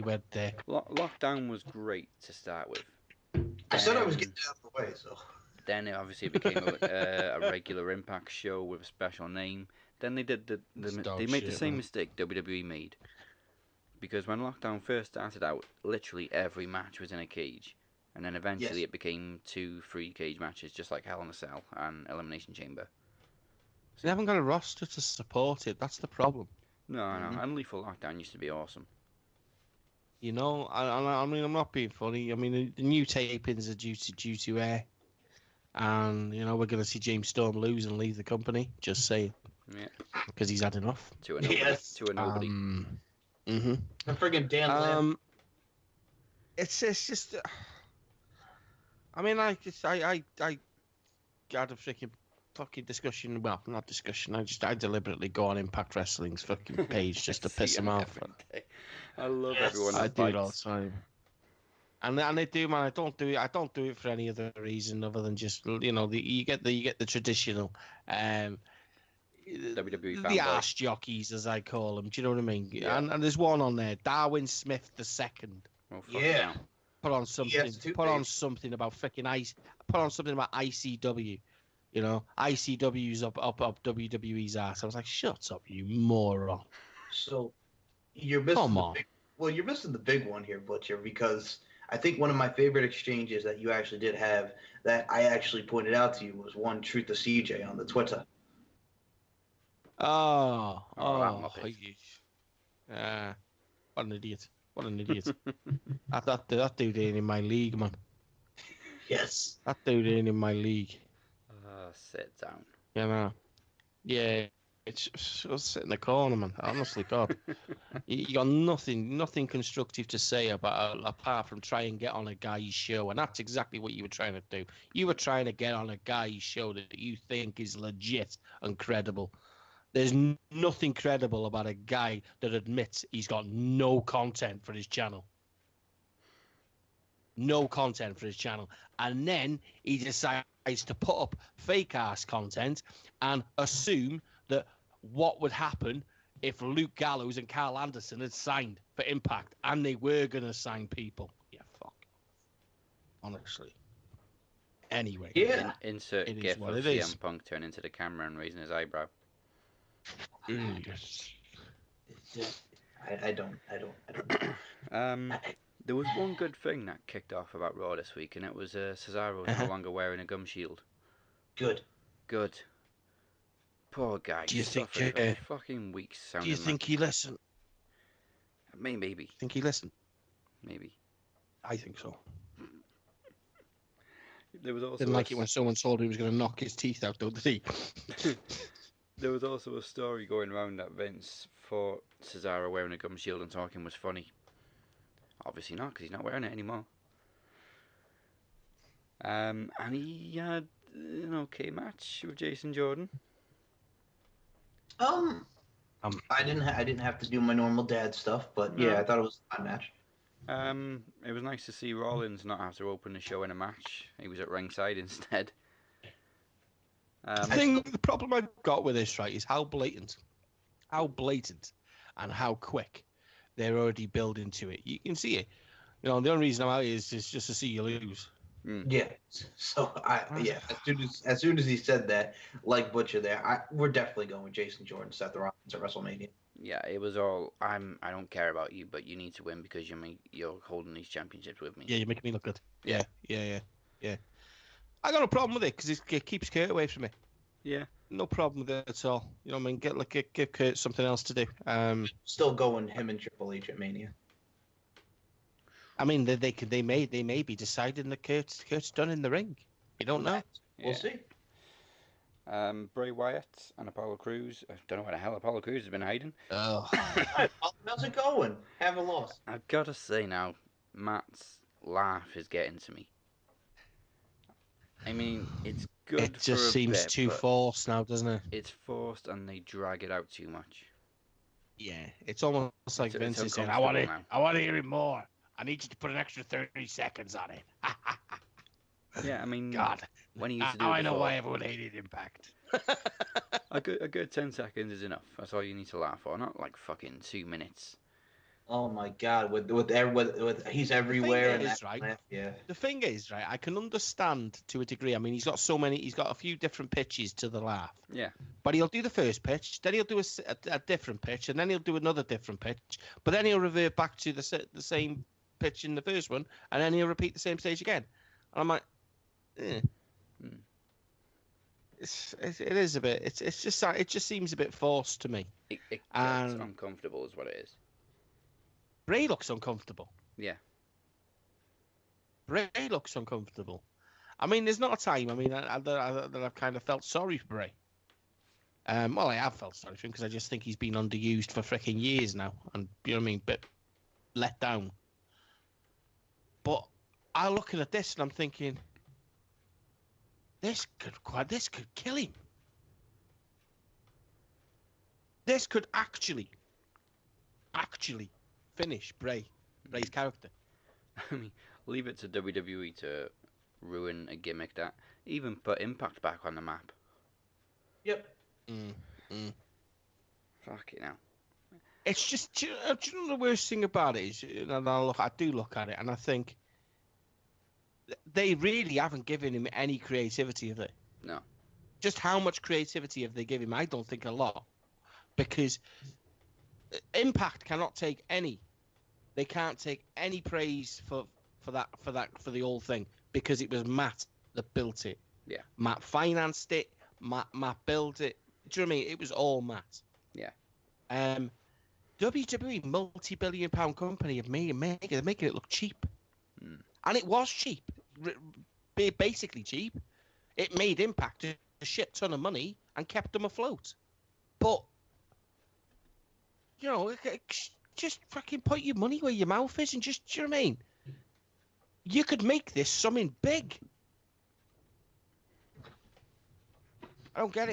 went there. Lockdown was great to start with. I said I was getting it out of the way, so. Then it obviously became a regular Impact show with a special name. Then they did they made the same mistake WWE made. Because when Lockdown first started out, literally every match was in a cage. And then eventually it became 2 free cage matches, just like Hell in a Cell and Elimination Chamber. They haven't got a roster to support it. That's the problem. No, and Lethal Lockdown used to be awesome. I mean, I'm not being funny. I mean, the new tapings are due to air. And, we're going to see James Storm lose and leave the company. Just saying. Yeah. Because he's had enough. To a nobody. Yes. To a nobody. The friggin' Dan Lamb. It's just. I mean, I had a freaking fucking discussion. Well, not discussion. I deliberately go on Impact Wrestling's fucking page just to piss him off. I love Yes. everyone. I that do it all fights. the time. And they do, man. I don't do it for any other reason other than just you get the traditional WWE the fanboy. arse jockeys, as I call them. Do you know what I mean? Yeah. And there's one on there, Darwin Smith II. Oh, fuck Yeah. now. Put on something. Yes, two Put on days. something about freaking ice. Put on something about ICW. ICW's up WWE's ass. I was like, shut up, you moron. So, you're missing Come on. you're missing the big one here, Butcher, because I think one of my favorite exchanges that you actually did have that I actually pointed out to you was one Truth to CJ on the Twitter. Oh, that muppet. what an idiot. What an idiot. that dude ain't in my league, man. Yes. That dude ain't in my league. Sit down. Yeah, it's just sit in the corner, man. Honestly, God. You got nothing constructive to say apart from try and get on a guy's show, and that's exactly what you were trying to do. You were trying to get on a guy's show that you think is legit and credible. There's nothing credible about a guy that admits he's got no content for his channel. No content for his channel. And then he decides guys to put up fake ass content and assume that what would happen if Luke Gallows and Carl Anderson had signed for Impact, and they were going to sign people. Yeah, fuck. Honestly. Anyway. Yeah. Insert It is gif what of it is. CM Punk turning to the camera and raising his eyebrow. Yes. It's just, I don't know. There was one good thing that kicked off about Raw this week, and it was Cesaro no longer wearing a gum shield. Good. Good. Poor guy. Do you think, suffered for fucking weeks sounding Do you think he listened? Maybe. Think he listened? Maybe. I think so. There was also Didn't like it when someone told him he was going to knock his teeth out, though, did he? There was also a story going around that Vince thought Cesaro wearing a gum shield and talking was funny. Obviously not, because he's not wearing it anymore. And he had an okay match with Jason Jordan. I didn't have to do my normal dad stuff, but yeah, I thought it was a fun match. It was nice to see Rollins not have to open the show in a match. He was at ringside instead. The problem I've got with this, right, is how blatant and how quick they're already building to it. You can see it. You know, the only reason I'm out is just to see you lose. Yeah. So as soon as he said that, like Butcher there, we're definitely going with Jason Jordan, Seth Rollins at WrestleMania. Yeah, it was all. I don't care about you, but you need to win because you're holding these championships with me. Yeah, you're making me look good. Yeah. I got no problem with it because it keeps Kurt away from me. Yeah. No problem with it at all. You know what I mean? Give Kurt something else to do. Still going him and Triple H at Mania. I mean, they may be deciding that Kurt's done in the ring. You don't know. We'll see. Bray Wyatt and Apollo Crews. I don't know where the hell Apollo Crews has been hiding. Oh. How's it going? Have a loss. I've got to say now, Matt's laugh is getting to me. I mean, it's good. It just seems too forced now, doesn't it? It's forced, and they drag it out too much. Yeah, it's almost like Vince is saying, "I uncomfortable want to hear it more. I need you to put an extra 30 seconds on it." Yeah, I mean, God, when he used to do now it I know before, why everyone hated Impact. a good 10 seconds is enough. That's all you need to laugh for, not like fucking 2 minutes. Oh my God! With he's everywhere. The thing is, right? Yeah. The thing is, right? I can understand to a degree. I mean, he's got a few different pitches to the laugh. Yeah. But he'll do the first pitch, then he'll do a different pitch, and then he'll do another different pitch. But then he'll revert back to the same pitch in the first one, and then he'll repeat the same stage again. And I'm like, eh. It is a bit. It just seems a bit forced to me. It gets uncomfortable, is what it is. Bray looks uncomfortable. Yeah. Bray looks uncomfortable. I mean, there's not a time. I mean, that I've kind of felt sorry for Bray. Well, I have felt sorry for him because I just think he's been underused for freaking years now, and you know what I mean, bit let down. But I'm looking at this and I'm thinking, this could kill him. This could actually finish Bray's character. I mean, leave it to WWE to ruin a gimmick that even put Impact back on the map. Yep. Fuck it now. It's just, do you know the worst thing about it is, and I do look at it and I think they really haven't given him any creativity, have they? No. Just how much creativity have they given him? I don't think a lot, because Impact cannot take any. They can't take any praise for the whole thing because it was Matt that built it. Yeah. Matt financed it. Matt built it. Do you know what I mean? It was all Matt. Yeah. WWE multi-billion-pound company of making it look cheap, and it was cheap, basically cheap. It made Impact a shit ton of money and kept them afloat. But you know, just fucking put your money where your mouth is and just, do you know what I mean? You could make this something big. I don't get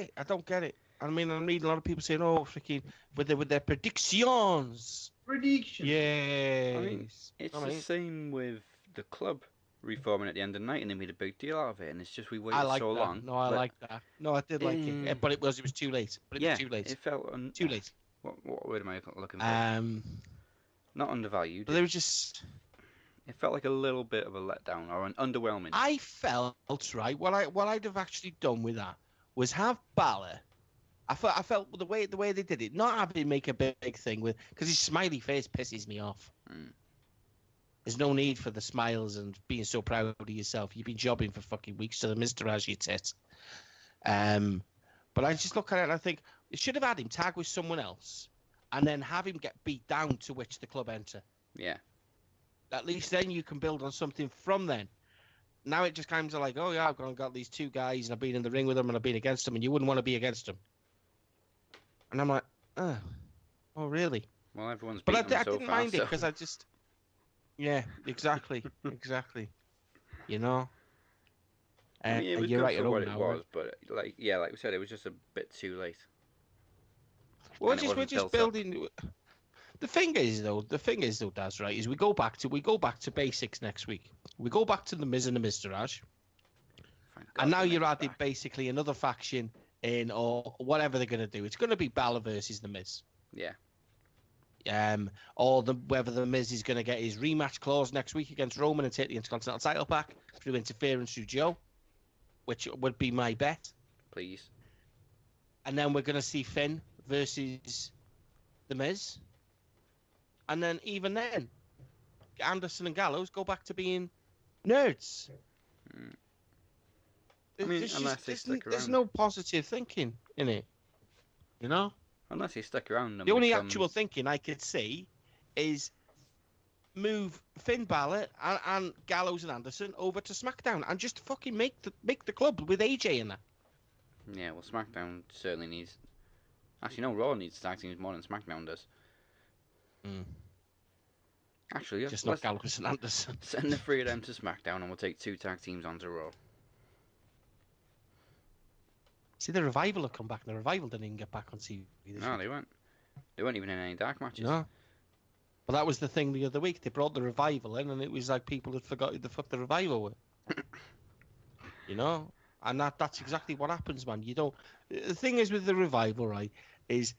it. I mean, I'm reading a lot of people saying, "Oh, freaking," with their predictions. Prediction. Yeah. I mean, it's the same with the club. reforming at the end of the night, and they made a big deal out of it. And it's just we waited I like so that. long. No, I like that. No, I did like it. Mm. But it was too late. But it was too late. It felt Too late. What word am I looking for? Not undervalued. But they were just. It felt like a little bit of a letdown or an underwhelming. I felt right. What I'd have actually done with that was have Balor. I felt the way they did it, not have him make a big thing with, because his smiley face pisses me off. There's no need for the smiles and being so proud of yourself. You've been jobbing for fucking weeks to the Mr. As your tits. But I just look at it and I think it should have had him tag with someone else, and then have him get beat down, to which the club enter. Yeah. At least then you can build on something from then. Now it just kind of like, oh yeah, I've got these two guys and I've been in the ring with them and I've been against them, and you wouldn't want to be against them. And I'm like, oh really? Well, everyone's. But I didn't mind it because I just, yeah, exactly. You know. I mean, it was you're good right. for what it now, was, but like we said, it was just a bit too late. We're just building. The thing is though, Daz, right, is we go back to basics next week. We go back to the Miz and the Mr. Raj. And now you're adding basically another faction in, or whatever they're going to do. It's going to be Balor versus the Miz. Yeah. Or whether the Miz is going to get his rematch clause next week against Roman and take the Intercontinental title back through interference through Joe, which would be my bet. Please. And then we're going to see Finn versus the Miz. And then even then, Anderson and Gallows go back to being nerds. There's no positive thinking in it, you know. Unless they stick around. The only actual thinking I could see is move Finn Balor and Gallows and Anderson over to SmackDown and just fucking make the club with AJ in that. Yeah, well, SmackDown certainly needs. Actually, no, Raw needs tag teams more than SmackDown does. Actually, just not Gallows and Anderson. Send the three of them to SmackDown, and we'll take 2 tag teams onto Raw. See, the Revival have come back, and the Revival didn't even get back on TV. No, they weren't. They weren't even in any dark matches. No. But that was the thing the other week. They brought the Revival in, and it was like people had forgot who the fuck the Revival were. You know? And that's exactly what happens, man. You don't. The thing is with the Revival, right, is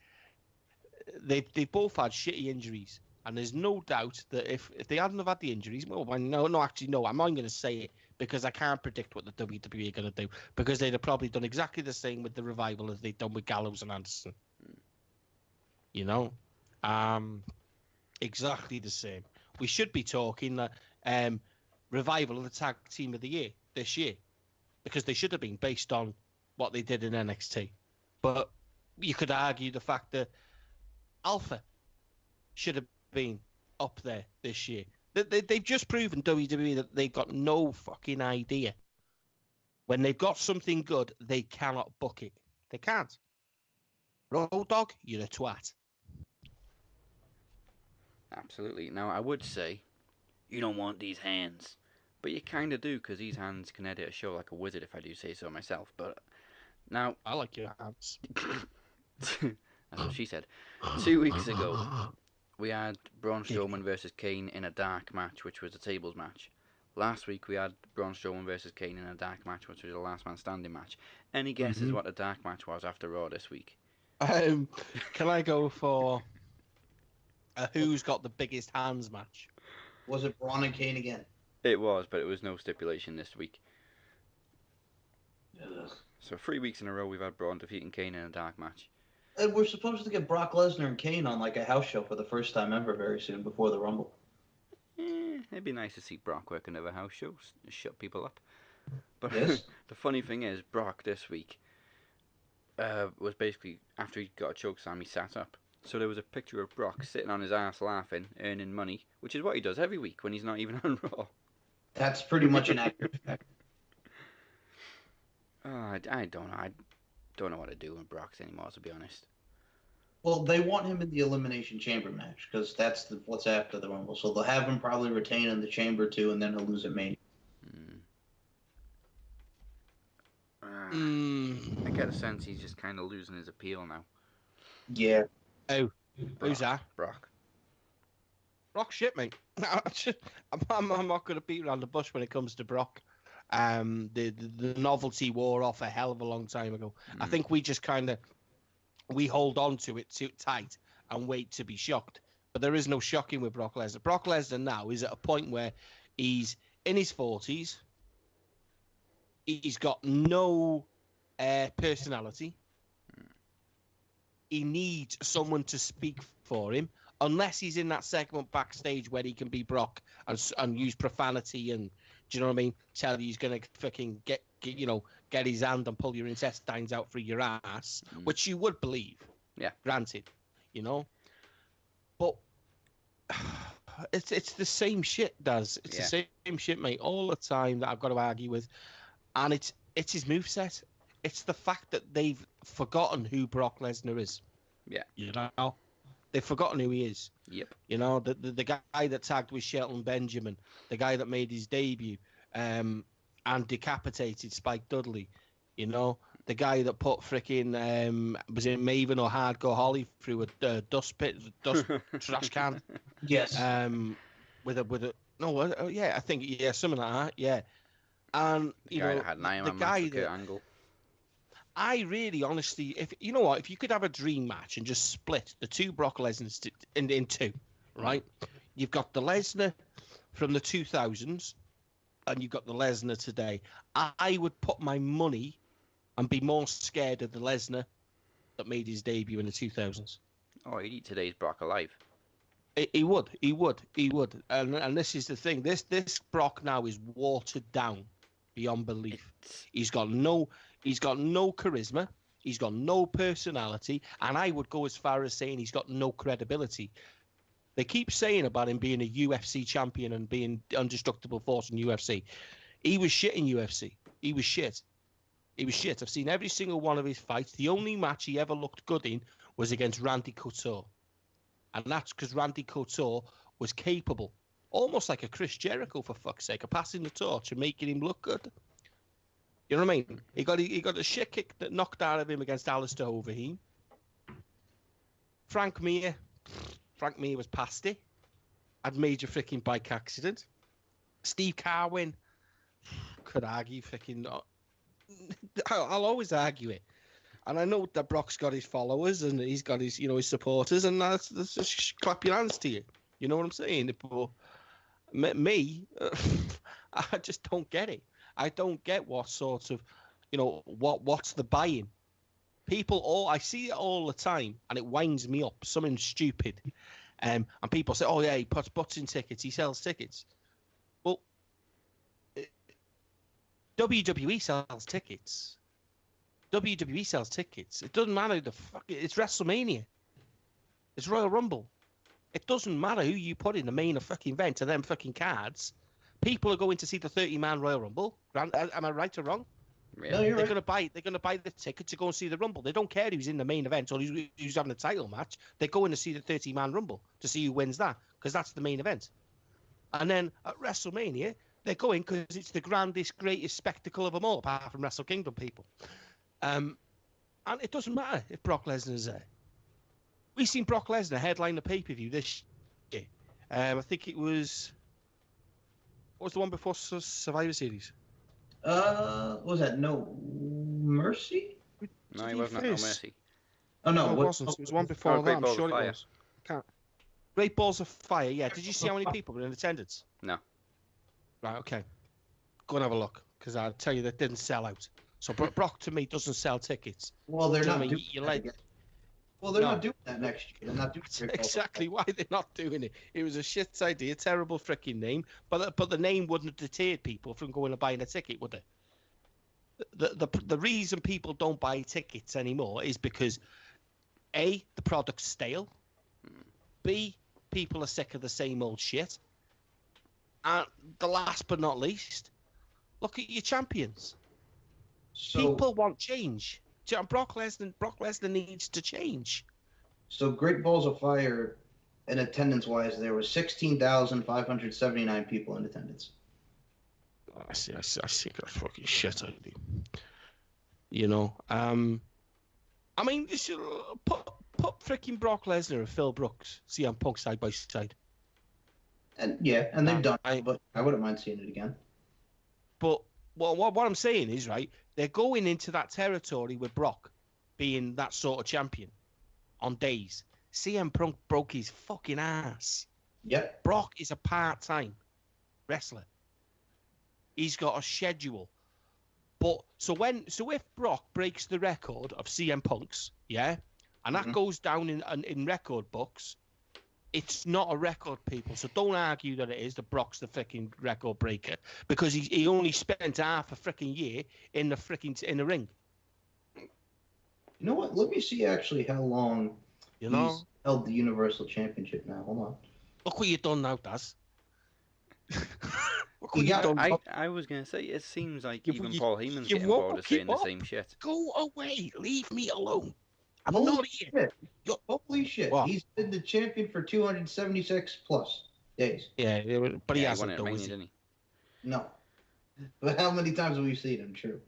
they both had shitty injuries, and there's no doubt that if they hadn't have had the injuries, I'm not going to say it because I can't predict what the WWE are going to do, because they'd have probably done exactly the same with the Revival as they'd done with Gallows and Anderson. You know, exactly the same. We should be talking Revival of the tag team of the year this year, because they should have been based on what they did in NXT. But you could argue the fact that Alpha should have been up there this year. They've just proven, WWE, that they've got no fucking idea. When they've got something good, they cannot book it. They can't. Road Dogg, you're a twat. Absolutely. Now, I would say, you don't want these hands. But you kind of do, because these hands can edit a show like a wizard, if I do say so myself. But now... I like your hands. That's what she said. 2 weeks ago, we had Braun Strowman versus Kane in a dark match, which was a tables match. Last week, we had Braun Strowman versus Kane in a dark match, which was a last man standing match. Any guesses what the dark match was after Raw this week? Can I go for a who's got the biggest hands match? Was it Braun and Kane again? It was, but it was no stipulation this week. Ugh. So 3 weeks in a row, we've had Braun defeating Kane in a dark match. And we're supposed to get Brock Lesnar and Kane on like a house show for the first time ever very soon before the Rumble. It'd be nice to see Brock work another house show, shut people up. But Yes. the funny thing is, Brock this week was basically, after he got a choke slam, he sat up. So there was a picture of Brock sitting on his ass laughing, earning money, which is what he does every week when he's not even on Raw. That's pretty much an accurate fact. I don't know. I don't know what to do with Brock's anymore, to be honest. Well, they want him in the Elimination Chamber match because that's what's after the Rumble. So they'll have him probably retain in the Chamber too, and then he'll lose at Mania. I get the sense he's just kind of losing his appeal now. Yeah. Oh, who's that? Brock. Brock shit, mate. I'm not going to beat around the bush when it comes to Brock. The novelty wore off a hell of a long time ago. I think we just we hold on to it too tight and wait to be shocked. But there is no shocking with Brock Lesnar. Brock Lesnar now is at a point where he's in his 40s. He's got no personality. He needs someone to speak for him, unless he's in that segment backstage where he can be Brock and use profanity and, do you know what I mean? Tell you he's going to fucking get his hand and pull your intestines out through your ass, which you would believe. Yeah. Granted, But it's the same shit, Daz. It's the same shit, mate, all the time that I've got to argue with. And it's his moveset. It's the fact that they've forgotten who Brock Lesnar is. Yeah. They've forgotten who he is. Yep. The guy that tagged with Shelton Benjamin, the guy that made his debut and decapitated Spike Dudley, the guy that put freaking was it Maven or Hardcore Holly through a dust trash can. Yes. With a I think something like that. Yeah. And the guy that had an Iron Man match with Angle. I really, honestly, if you could have a dream match and just split the two Brock Lesnars in two, right? You've got the Lesnar from the 2000s, and you've got the Lesnar today. I would put my money and be more scared of the Lesnar that made his debut in the 2000s. Oh, he'd eat today's Brock alive. He would. And this is the thing. This Brock now is watered down beyond belief. He's got no charisma. He's got no personality. And I would go as far as saying he's got no credibility. They keep saying about him being a UFC champion and being indestructible force in UFC. He was shit in UFC. He was shit. I've seen every single one of his fights. The only match he ever looked good in was against Randy Couture. And that's because Randy Couture was capable, almost like a Chris Jericho, for fuck's sake, of passing the torch and making him look good. You know what I mean? He got a shit kick that knocked out of him against Alistair Overeem. Frank Mir was past it. Had major freaking bike accident. Steve Carwin, could argue freaking. I'll always argue it. And I know that Brock's got his followers and he's got his, his supporters, and that's just clap your hands to you. You know what I'm saying? But me, I just don't get it. I don't get what sort of, what's the buy-in. I see it all the time, and it winds me up. Something stupid, and people say, "Oh yeah, he puts butts in tickets. He sells tickets." Well, WWE sells tickets. WWE sells tickets. It doesn't matter it's WrestleMania. It's Royal Rumble. It doesn't matter who you put in the main fucking event of them fucking cards. People are going to see the 30-man Royal Rumble. Am I right or wrong? Really? No, you're They're right. going to buy the ticket to go and see the Rumble. They don't care who's in the main event or who's having a title match. They're going to see the 30-man Rumble to see who wins that, because that's the main event. And then at WrestleMania, they're going because it's the grandest, greatest spectacle of them all, apart from Wrestle Kingdom people. And it doesn't matter if Brock Lesnar's there. We've seen Brock Lesnar headline the pay-per-view this year. I think it was... What was the one before Survivor Series? What was that? No Mercy? No, he wasn't at No Mercy. Oh, no. It wasn't. It was one before Great that. Balls I'm sure of Fire. it was. Great Balls of Fire, yeah. Did you see how many people were in attendance? No. Right, okay. Go and have a look, because I'll tell you that didn't sell out. So Brock, to me, doesn't sell tickets. Well, they're not doing They're not doing that next year. They're not doing That's exactly why they're not doing it. It was a shit idea, terrible freaking name, but the name wouldn't have deterred people from going and buying a ticket, would it? The reason people don't buy tickets anymore is because A, the product's stale, B, people are sick of the same old shit, and the last but not least, look at your champions. So, People want change. Brock Lesnar needs to change. So Great Balls of Fire, in attendance-wise, there were 16,579 people in attendance. I see that fucking shit idea. I mean, you should put freaking Brock Lesnar and Phil Brooks, CM Punk side by side. And they've done I- it, but I wouldn't mind seeing it again. But what I'm saying is, right, they're going into that territory with Brock being that sort of champion on days. CM Punk broke his fucking ass. Yep. Brock is a part-time wrestler. He's got a schedule. But so if Brock breaks the record of CM Punk's, yeah, and that goes down in record books, it's not a record, people. So don't argue that it is that Brock's the freaking record breaker, because he only spent half a freaking year in the ring. You know what? Let me see actually how long he's held the Universal Championship now. Hold on. Look what you done now, Daz. Look what He you got- done. I was going to say, it seems like You- even you- Paul Heyman's you getting bored won't of saying keep the up. same shit. Go away. Leave me alone. I'm Holy not here. shit. You're- Holy shit. What? He's been the champion for 276 plus days. Yeah, but he Yeah, hasn't won it at though, Mania, is he? didn't he? No. But how many times have we seen him? True.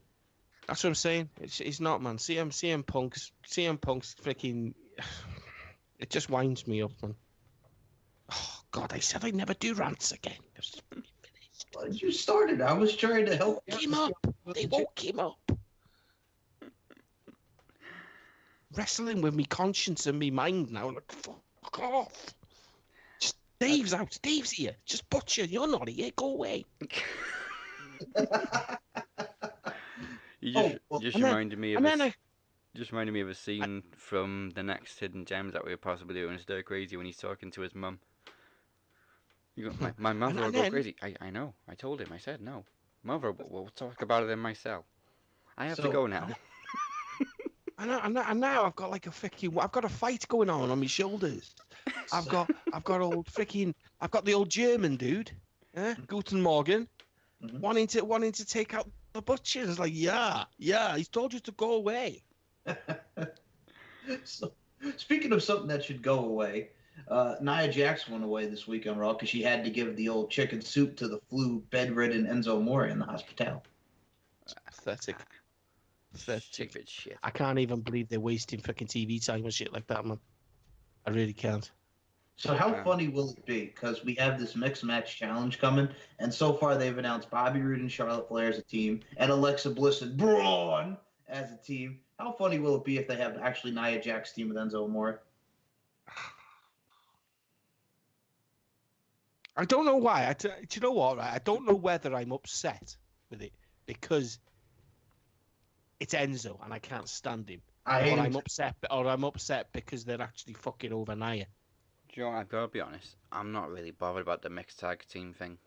That's what I'm saying. It's not, man. CM Punk's freaking. It just winds me up, man. Oh God, I said I'd never do rants again. Just finished. Well, you started. I was trying to help Woke you. him up. They woke him up. Wrestling with me conscience and me mind now. Like, fuck off. Just Dave's out. Dave's here. Just butcher. You're not here. Go away. You Oh, just, well, just and then- reminded me of And a then I. just reminded me of a scene from the next Hidden Gems that we were possibly doing. It's Stir Crazy when he's talking to his mum. You go, my mother will and go then- crazy. I know. I told him. I said no. Mother, we'll talk about it in my cell. I have to So- go now. And now I've got like a freaking. I've got a fight going on my shoulders. I've got the old German dude, Guten Morgen, Mhm. wanting to take out the butchers. Like, yeah, he's told you to go away. So, speaking of something that should go away, Nia Jax went away this week on Raw because she had to give the old chicken soup to the flu bedridden Enzo Amore in the hospital. Pathetic. Stupid shit. I can't even believe they're wasting fucking TV time and shit like that, man. I really can't. So how Wow. funny will it be? Because we have this mixed match challenge coming, and so far they've announced Bobby Roode and Charlotte Flair as a team, and Alexa Bliss and Braun as a team. How funny will it be if they have actually Nia Jax team with Enzo Amore? I don't know why. Do you know what? Right? I don't know whether I'm upset with it because it's Enzo and I can't stand him, I hate or him. I'm upset because they're actually fucking over Nia. Do you know what, I've got to be honest. I'm not really bothered about the mixed tag team thing.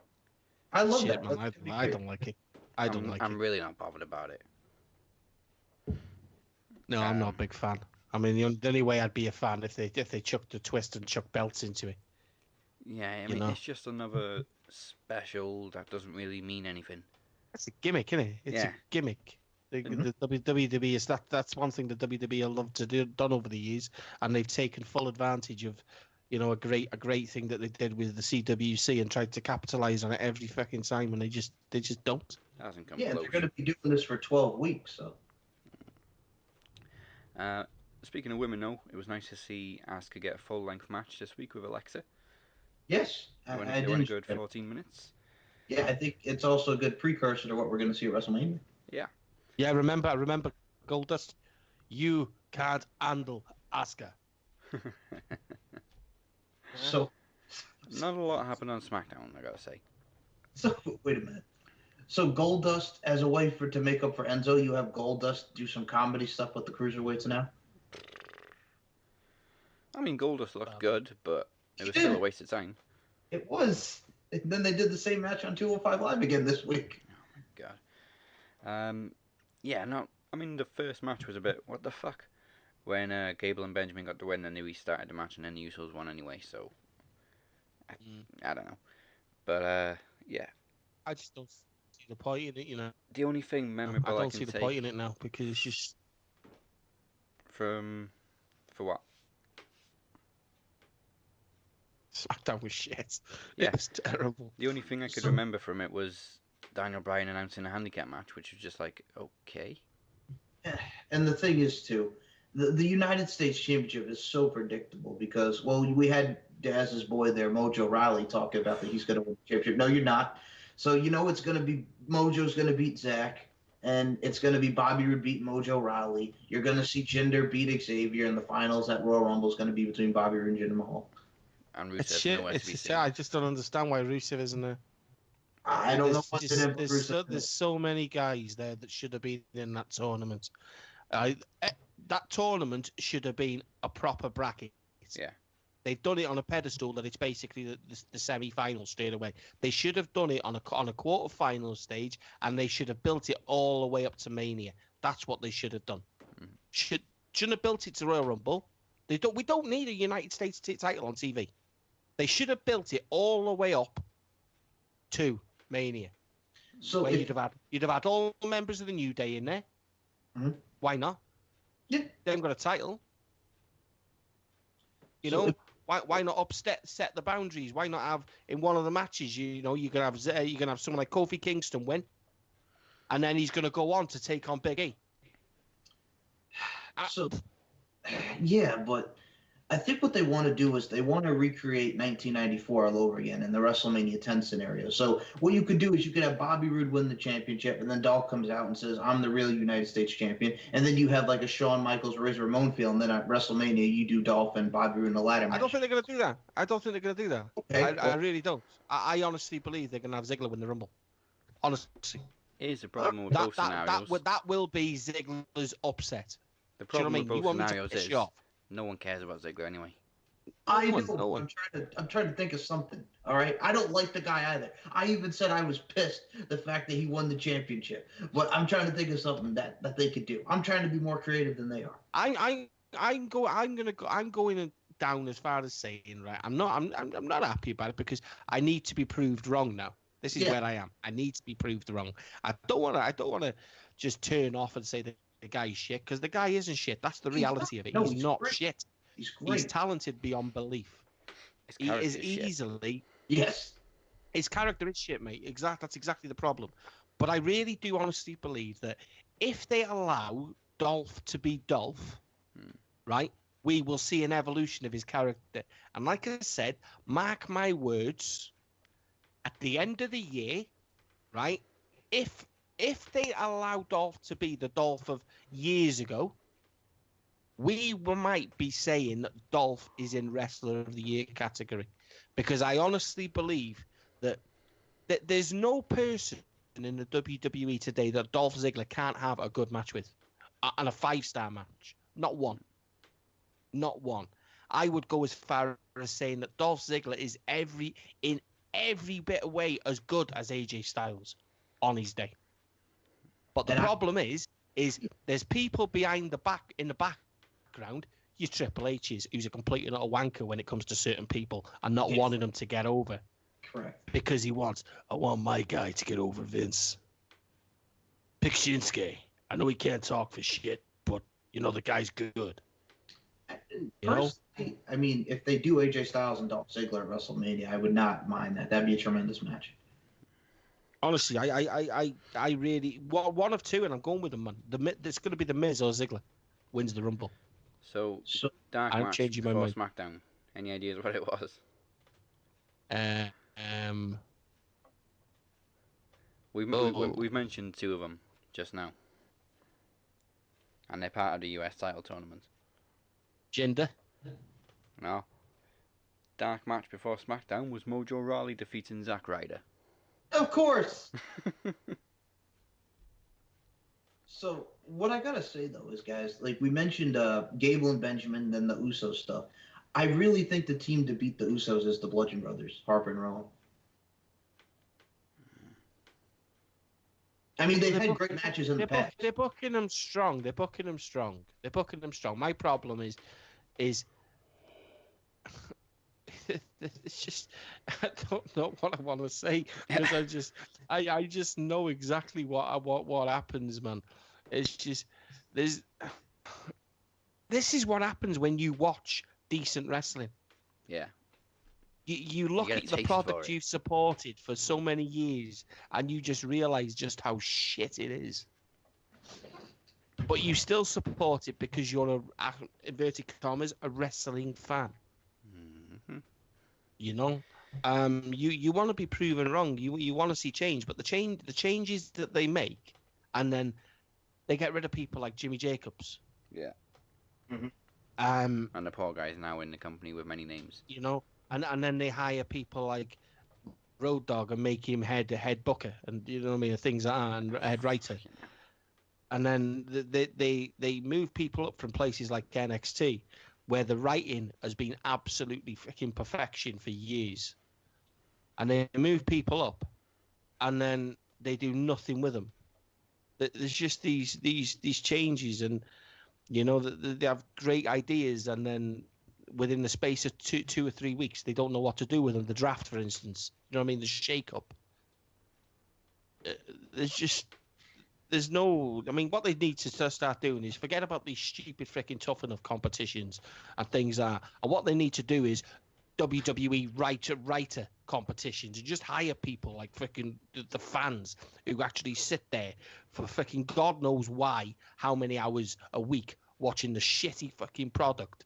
I love Shit, that. man. Let's be I clear. don't like it. I don't like I'm it. really not bothered about it. No, I'm not a big fan. I mean, the only way I'd be a fan if they chucked a twist and chucked belts into it. Yeah, I You mean, know. it's just another special that doesn't really mean anything. That's a gimmick, isn't it? It's Yeah. a gimmick. The Mhm. WWE is that's one thing the WWE have loved to do done over the years, and they've taken full advantage of, a great thing that they did with the CWC and tried to capitalize on it every fucking time, and they just don't. Hasn't come Yeah, and close. they're going to be doing this for 12 weeks, so. Speaking of women, though, it was nice to see Asuka get a full-length match this week with Alexa. Yes, They went, I they went a did. good 14 minutes. Yeah, I think it's also a good precursor to what we're going to see at WrestleMania. Yeah, remember Goldust, you can't handle Asuka. So, Not a lot happened on SmackDown, I gotta say. so wait a minute. So Goldust, as a way to make up for Enzo, you have Goldust do some comedy stuff with the cruiserweights now. I mean, Goldust looked good, but it was He still a did. waste of time. It was. And then they did the same match on 205 Live again this week. God. Yeah, no. I mean, the first match was a bit what the fuck. When Gable and Benjamin got the win, I knew he started the match, and then the Usos won anyway. So I don't know, but yeah. I just don't see the point in it, The only thing I memorable I don't can see the say point in it now because it's just for what? SmackDown was shit. Yeah. It was terrible. The only thing I could So- remember from it was Daniel Bryan announcing a handicap match, which was just like, okay. And the thing is, too, the United States Championship is so predictable because, well, we had Daz's boy there, Mojo Riley, talking about that he's going to win the championship. No, you're not. So you know it's going to be Mojo's going to beat Zach, and it's going to be Bobby Roode beat Mojo Riley. You're going to see Jinder beat Xavier in the finals. That Royal Rumble is going to be between Bobby Roode and Jinder Mahal. And It's Rusev's shit. nowhere to be It's seen. I just don't understand why Rusev isn't there. I don't know what's in it. There's so many guys there that should have been in that tournament. That tournament should have been a proper bracket. Yeah. They've done it on a pedestal that it's basically the semi-final straight away. They should have done it on a quarter-final stage, and they should have built it all the way up to Mania. That's what they should have done. Shouldn't have built it to Royal Rumble. We don't need a United States title on TV. They should have built it all the way up to Mania. So where you'd have had all members of the New Day in there. Mhm. Why not? Yeah. They haven't got a title. You So know, why not set the boundaries? Why not have in one of the matches? You know, you're gonna have someone like Kofi Kingston win, and then he's gonna go on to take on Big E. So, yeah, but I think what they want to do is they want to recreate 1994 all over again in the WrestleMania 10 scenario. So what you could do is you could have Bobby Roode win the championship, and then Dolph comes out and says, "I'm the real United States champion," and then you have like a Shawn Michaels Razor Ramon feel, and then at WrestleMania you do Dolph and Bobby Roode in a ladder match. I don't think they're gonna do that. Okay, I really don't. I honestly believe they're gonna have Ziggler win the Rumble. Honestly, Here's the problem with both scenarios. that will be Ziggler's upset. The Do you know problem what I mean? with You both want me to scenarios piss is you off? no one cares about Ziggler anyway. I No know. one. I'm trying to think of something. All right. I don't like the guy either. I even said I was pissed the fact that he won the championship. But I'm trying to think of something that they could do. I'm trying to be more creative than they are. I'm going down as far as saying, right, I'm not happy about it because I need to be proved wrong now. This is where I am. I need to be proved wrong. I don't want to just turn off and say that the guy's shit, because the guy isn't shit. That's the reality of it. No, He's he's not great. shit. He's great. He's talented beyond belief. His He character is is shit. easily Yes. his character is shit, mate. That's exactly the problem. But I really do honestly believe that if they allow Dolph to be Dolph, right, we will see an evolution of his character. And like I said, mark my words, at the end of the year, right, if they allow Dolph to be the Dolph of years ago, we might be saying that Dolph is in Wrestler of the Year category. Because I honestly believe that there's no person in the WWE today that Dolph Ziggler can't have a good match with. And a 5-star match. Not one. Not one. I would go as far as saying that Dolph Ziggler is in every bit of way as good as AJ Styles on his day. But the problem is there's people behind in the background, your Triple H's, who's a complete and utter wanker when it comes to certain people and not wanting them to get over. Correct. Because I want my guy to get over Vince. Pick Shinsuke. I know he can't talk for shit, but you know the guy's good. You know? I mean, if they do AJ Styles and Dolph Ziggler at WrestleMania, I would not mind that. That'd be a tremendous match. Honestly, I really one of two, and I'm going with them, man. It's going to be the Miz or Ziggler wins the Rumble. So dark I'm match changing my before mind. SmackDown. Any ideas what it was? We've mentioned two of them just now, and they're part of the US title tournament. Jinder. No. Dark match before SmackDown was Mojo Rawley defeating Zack Ryder. Of course. So what I gotta say though is, guys, like we mentioned, Gable and Benjamin, then the Usos stuff. I really think the team to beat the Usos is the Bludgeon Brothers, Harper and Rowan. I mean, they've had great matches in the past. They're booking them strong. My problem is it's just I don't know what I want to say, because I just know exactly what happens, man. It's just this is what happens when you watch decent wrestling. Yeah. You look at the product you've supported for so many years, and you just realize just how shit it is. But you still support it because you're inverted commas, a wrestling fan. Mm-hmm. You know, you want to be proven wrong. You want to see change, but the changes that they make, and then they get rid of people like Jimmy Jacobs. Yeah. Mm-hmm. And the poor guy's now in the company with many names. You know, and then they hire people like Road Dogg and make him head booker, and you know what I mean, things like that, and head writer. And then they move people up from places like NXT, where the writing has been absolutely freaking perfection for years. And they move people up, and then they do nothing with them. There's just these changes, and you know they have great ideas, and then within the space of two or 3 weeks, they don't know what to do with them. The draft, for instance, you know what I mean, the shake-up. There's no. I mean, what they need to start doing is forget about these stupid freaking tough enough competitions and things like that. And what they need to do is WWE writer competitions and just hire people like freaking the fans who actually sit there for freaking God knows why, how many hours a week watching the shitty fucking product.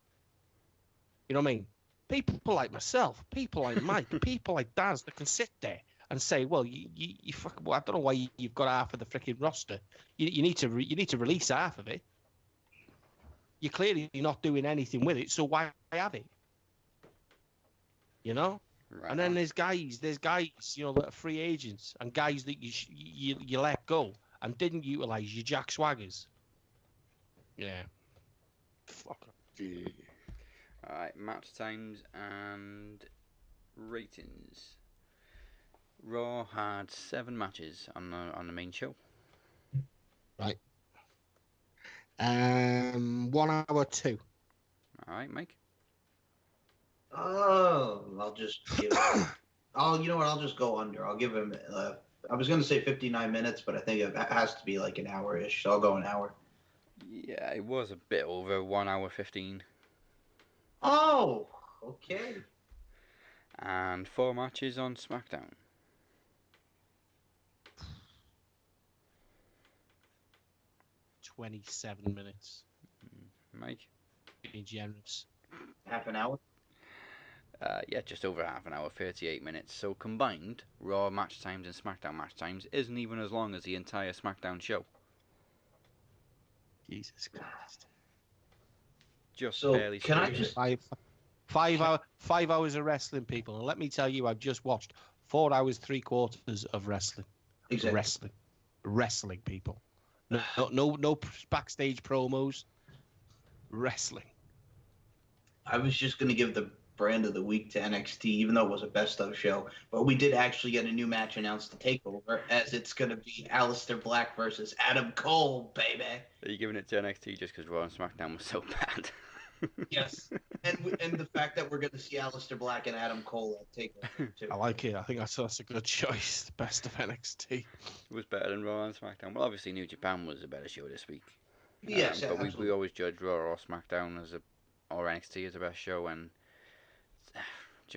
You know what I mean? People like myself, people like Mike, people like Daz that can sit there and say, well, you fucking, well, I don't know why you've got half of the freaking roster. You need to release half of it. You're clearly not doing anything with it, so why have it? You know. Right. And then there's guys, you know, that are free agents and guys that you let go and didn't utilize your Jack Swaggers. Yeah. Fuck. All right, match times and ratings. Raw had 7 matches on the main show. Right. 1 hour 2. All right, Mike. Oh, I'll just give him. You know what? I'll just go under. I'll give him. I was going to say 59 minutes, but I think it has to be like an hour-ish. So I'll go an hour. Yeah, it was a bit over 1 hour 15. Oh, okay. And 4 matches on SmackDown. 27 minutes. Mike? Being generous. Half an hour. Yeah, just over half an hour, 38 minutes. So combined, Raw match times and SmackDown match times isn't even as long as the entire SmackDown show. Jesus Christ. Just So, barely. can I scraped just- it. 5 hours of wrestling, people, and let me tell you, I've just watched 4 hours 3/4 of wrestling. Exactly. Wrestling, people. No backstage promos. Wrestling. I was just going to give the brand of the week to NXT, even though it was a best of show. But we did actually get a new match announced to TakeOver, as it's going to be Aleister Black versus Adam Cole, baby. Are you giving it to NXT just because Raw and SmackDown was so bad? Yes. And the fact that we're going to see Aleister Black and Adam Cole at TakeOver, too. I like it. I think that's a good choice. Best of NXT. It was better than Raw and SmackDown. Well, obviously New Japan was a better show this week. Yes, but absolutely. we always judge Raw or SmackDown or NXT as the best show. And do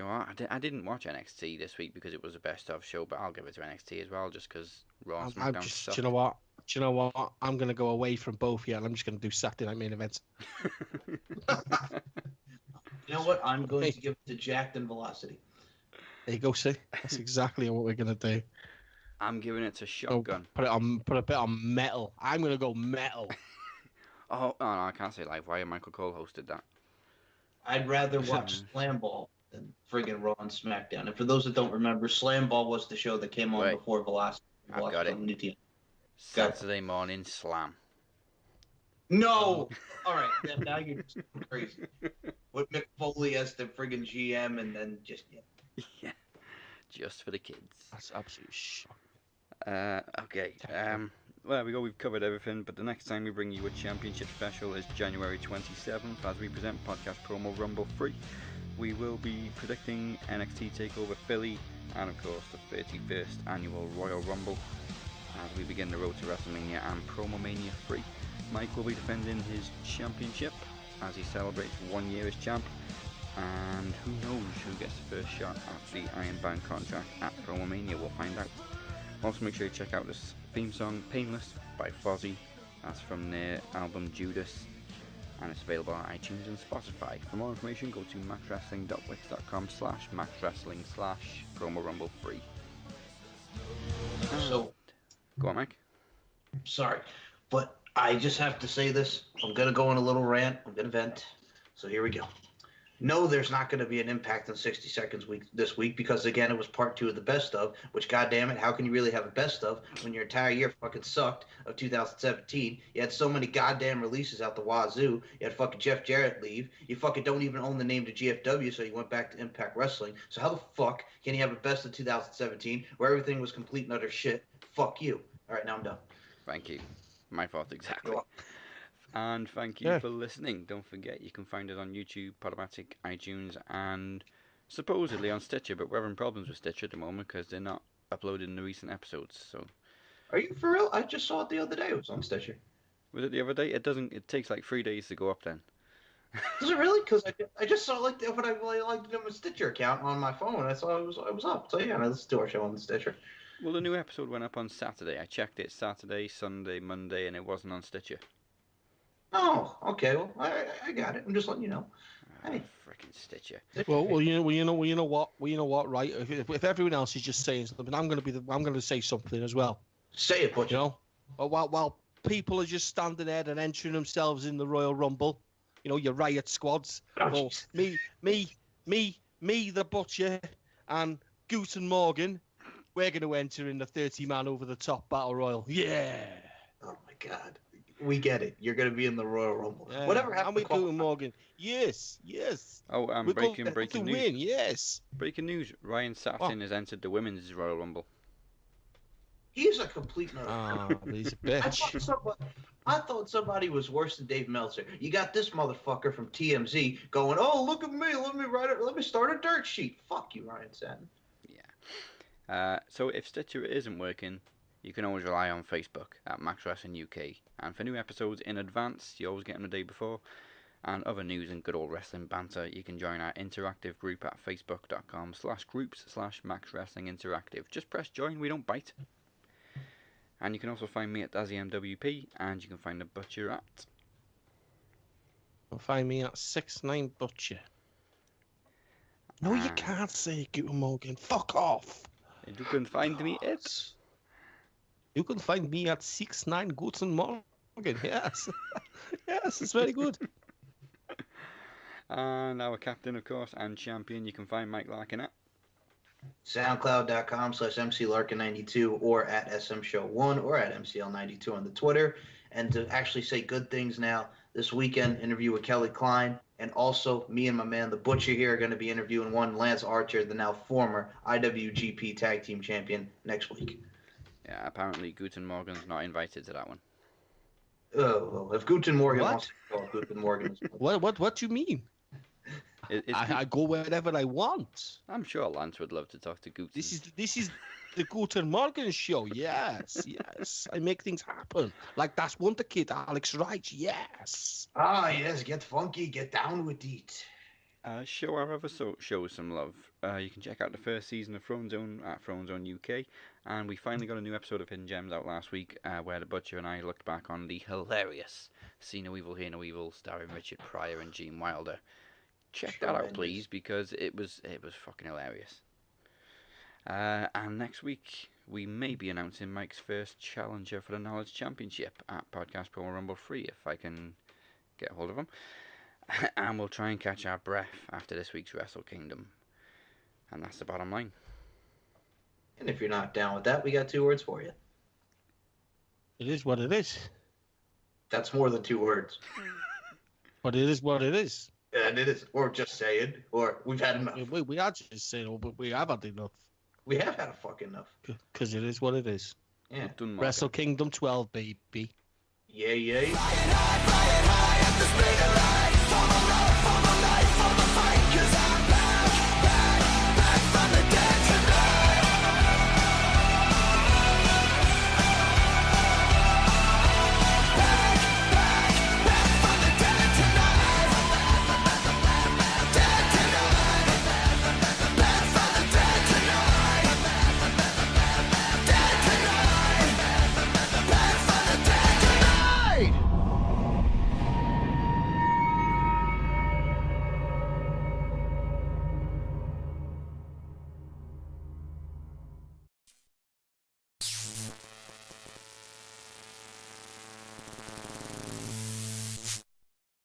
you know what? I didn't watch NXT this week because it was the best of show, but I'll give it to NXT as well, just because Raw and SmackDown sucked. Do you know what? I'm going to go away from both here, and I'm just going to do Saturday Night Main Events. You know what? I'm going to give it to Jacked and Velocity. There you go, see? That's exactly what we're going to do. I'm giving it to Shotgun. Put a bit on metal. I'm going to go metal. Oh, no, I can't say live wire. Michael Cole hosted that. I'd rather watch Slam Ball than friggin' Raw and SmackDown. And for those that don't remember, Slam Ball was the show that came on Right. before Velocity. I've got it. on New Saturday morning slam. No! All right, now you're just crazy. With Mick Foley as the friggin' GM, and then just Yeah, just for the kids. That's absolutely shocking. Okay. Well, there we go. We've covered everything. But the next time we bring you a championship special is January 27th, as we present Podcast Promo Rumble 3. We will be predicting NXT TakeOver Philly, and of course the 31st annual Royal Rumble, as we begin the road to WrestleMania and Promomania 3. Mike will be defending his championship as he celebrates 1 year as champ. And who knows who gets the first shot at the Iron Band contract at Promomania. We'll find out. Also, make sure you check out this theme song, Painless, by Fozzy, That's from their album Judas, and it's available on iTunes and Spotify. For more information, go to maxwrestling.wix.com/maxwrestling/promo-rumble-free. So, Go on, Mike. sorry, but I just have to say this. I'm going to go on a little rant. I'm going to vent. So here we go. No, there's not going to be an Impact in 60 Seconds this week because, again, it was part 2 of the best of, which, goddamn it, how can you really have a best of when your entire year fucking sucked of 2017? You had so many goddamn releases out the wazoo. You had fucking Jeff Jarrett leave. You fucking don't even own the name to GFW, so you went back to Impact Wrestling. So how the fuck can you have a best of 2017 where everything was complete and utter shit? Fuck you. All right, now I'm done. Thank you. My fault exactly. And thank you for listening. Don't forget, you can find us on YouTube, Podomatic, iTunes, and supposedly on Stitcher, but we're having problems with Stitcher at the moment because they're not uploading the recent episodes. So, are you for real? I just saw it the other day. It was on Stitcher. Was it the other day? It doesn't. It takes like 3 days to go up then. Does it really? Because I just saw when I logged into my Stitcher account on my phone. I saw it was up. So yeah, let's do our show on the Stitcher. Well, the new episode went up on Saturday. I checked it Saturday, Sunday, Monday, and it wasn't on Stitcher. Oh, okay. Well, I got it. I'm just letting you know. Hey, freaking Stitcher. Well, you know what, right? If everyone else is just saying something, I'm going to say something as well. Say it, Butch. You know, while people are just standing there and entering themselves in the Royal Rumble, you know, your riot squads. Oh, well, me, the Butcher, and Guten Morgan, we're going to enter in the 30-man over the top battle royal. Yeah. Oh my God. We get it. You're going to be in the Royal Rumble. Yeah. Whatever happened to Guten Morgan? Yes. Oh, breaking news. Win, yes. Breaking news. Ryan Satin has entered the Women's Royal Rumble. He's a complete nerd. Oh, he's a bitch. I thought somebody was worse than Dave Meltzer. You got this motherfucker from TMZ going, "Oh, look at me. Let me start a dirt sheet." Fuck you, Ryan Satin. Yeah. So if Stitcher isn't working, you can always rely on Facebook at Max Wrestling UK. And for new episodes in advance, you always get them the day before. And other news and good old wrestling banter, you can join our interactive group at facebook.com/groups/Max Wrestling Interactive. Just press join, we don't bite. And you can also find me at Dazzy MWP, and you can find the Butcher at... You'll find me at 69 Butcher. No, you can't say Guten Morgan. Fuck off. And you can find me at... You can find me at 69 Guten Morgan. Yes. Yes, it's very good. And our captain, of course, and champion, you can find Mike Larkin at SoundCloud.com/MCLarkin92 or at SMShow1 or at MCL92 on the Twitter. And to actually say good things now, this weekend, interview with Kelly Klein. And also, me and my man, the Butcher here, are going to be interviewing one Lance Archer, the now former IWGP Tag Team Champion, next week. Yeah, apparently Guten Morgan's not invited to that one. Oh, well, if Guten Morgan wants to call Guten Morgan. What do you mean? I go wherever I want. I'm sure Lance would love to talk to Guten. This is the Guten Morgan show. Yes. I make things happen. Like that Wonder Kid, Alex Wright. Yes. Ah, yes. Get funky. Get down with it. Show our other shows some love. You can check out the first season of Throne Zone at Throne Zone UK. And we finally got a new episode of Hidden Gems out last week, where the Butcher and I looked back on the hilarious See No Evil, Hear No Evil, starring Richard Pryor and Gene Wilder. Check that out, please, because it was fucking hilarious. And next week, we may be announcing Mike's first challenger for the Knowledge Championship at Podcast Promo Rumble 3, if I can get hold of him. And we'll try and catch our breath after this week's Wrestle Kingdom. And that's the bottom line. And if you're not down with that, we got 2 words for you. It is what it is. That's more than 2 words. But it is what it is. And it is. Or just saying. Or we've had enough. We are just saying, but we have had enough. We have had a fucking enough. Because it is what it is. Yeah. Wrestle Kingdom 12, baby. Yeah. Flying high at the speed of light. For the love, for the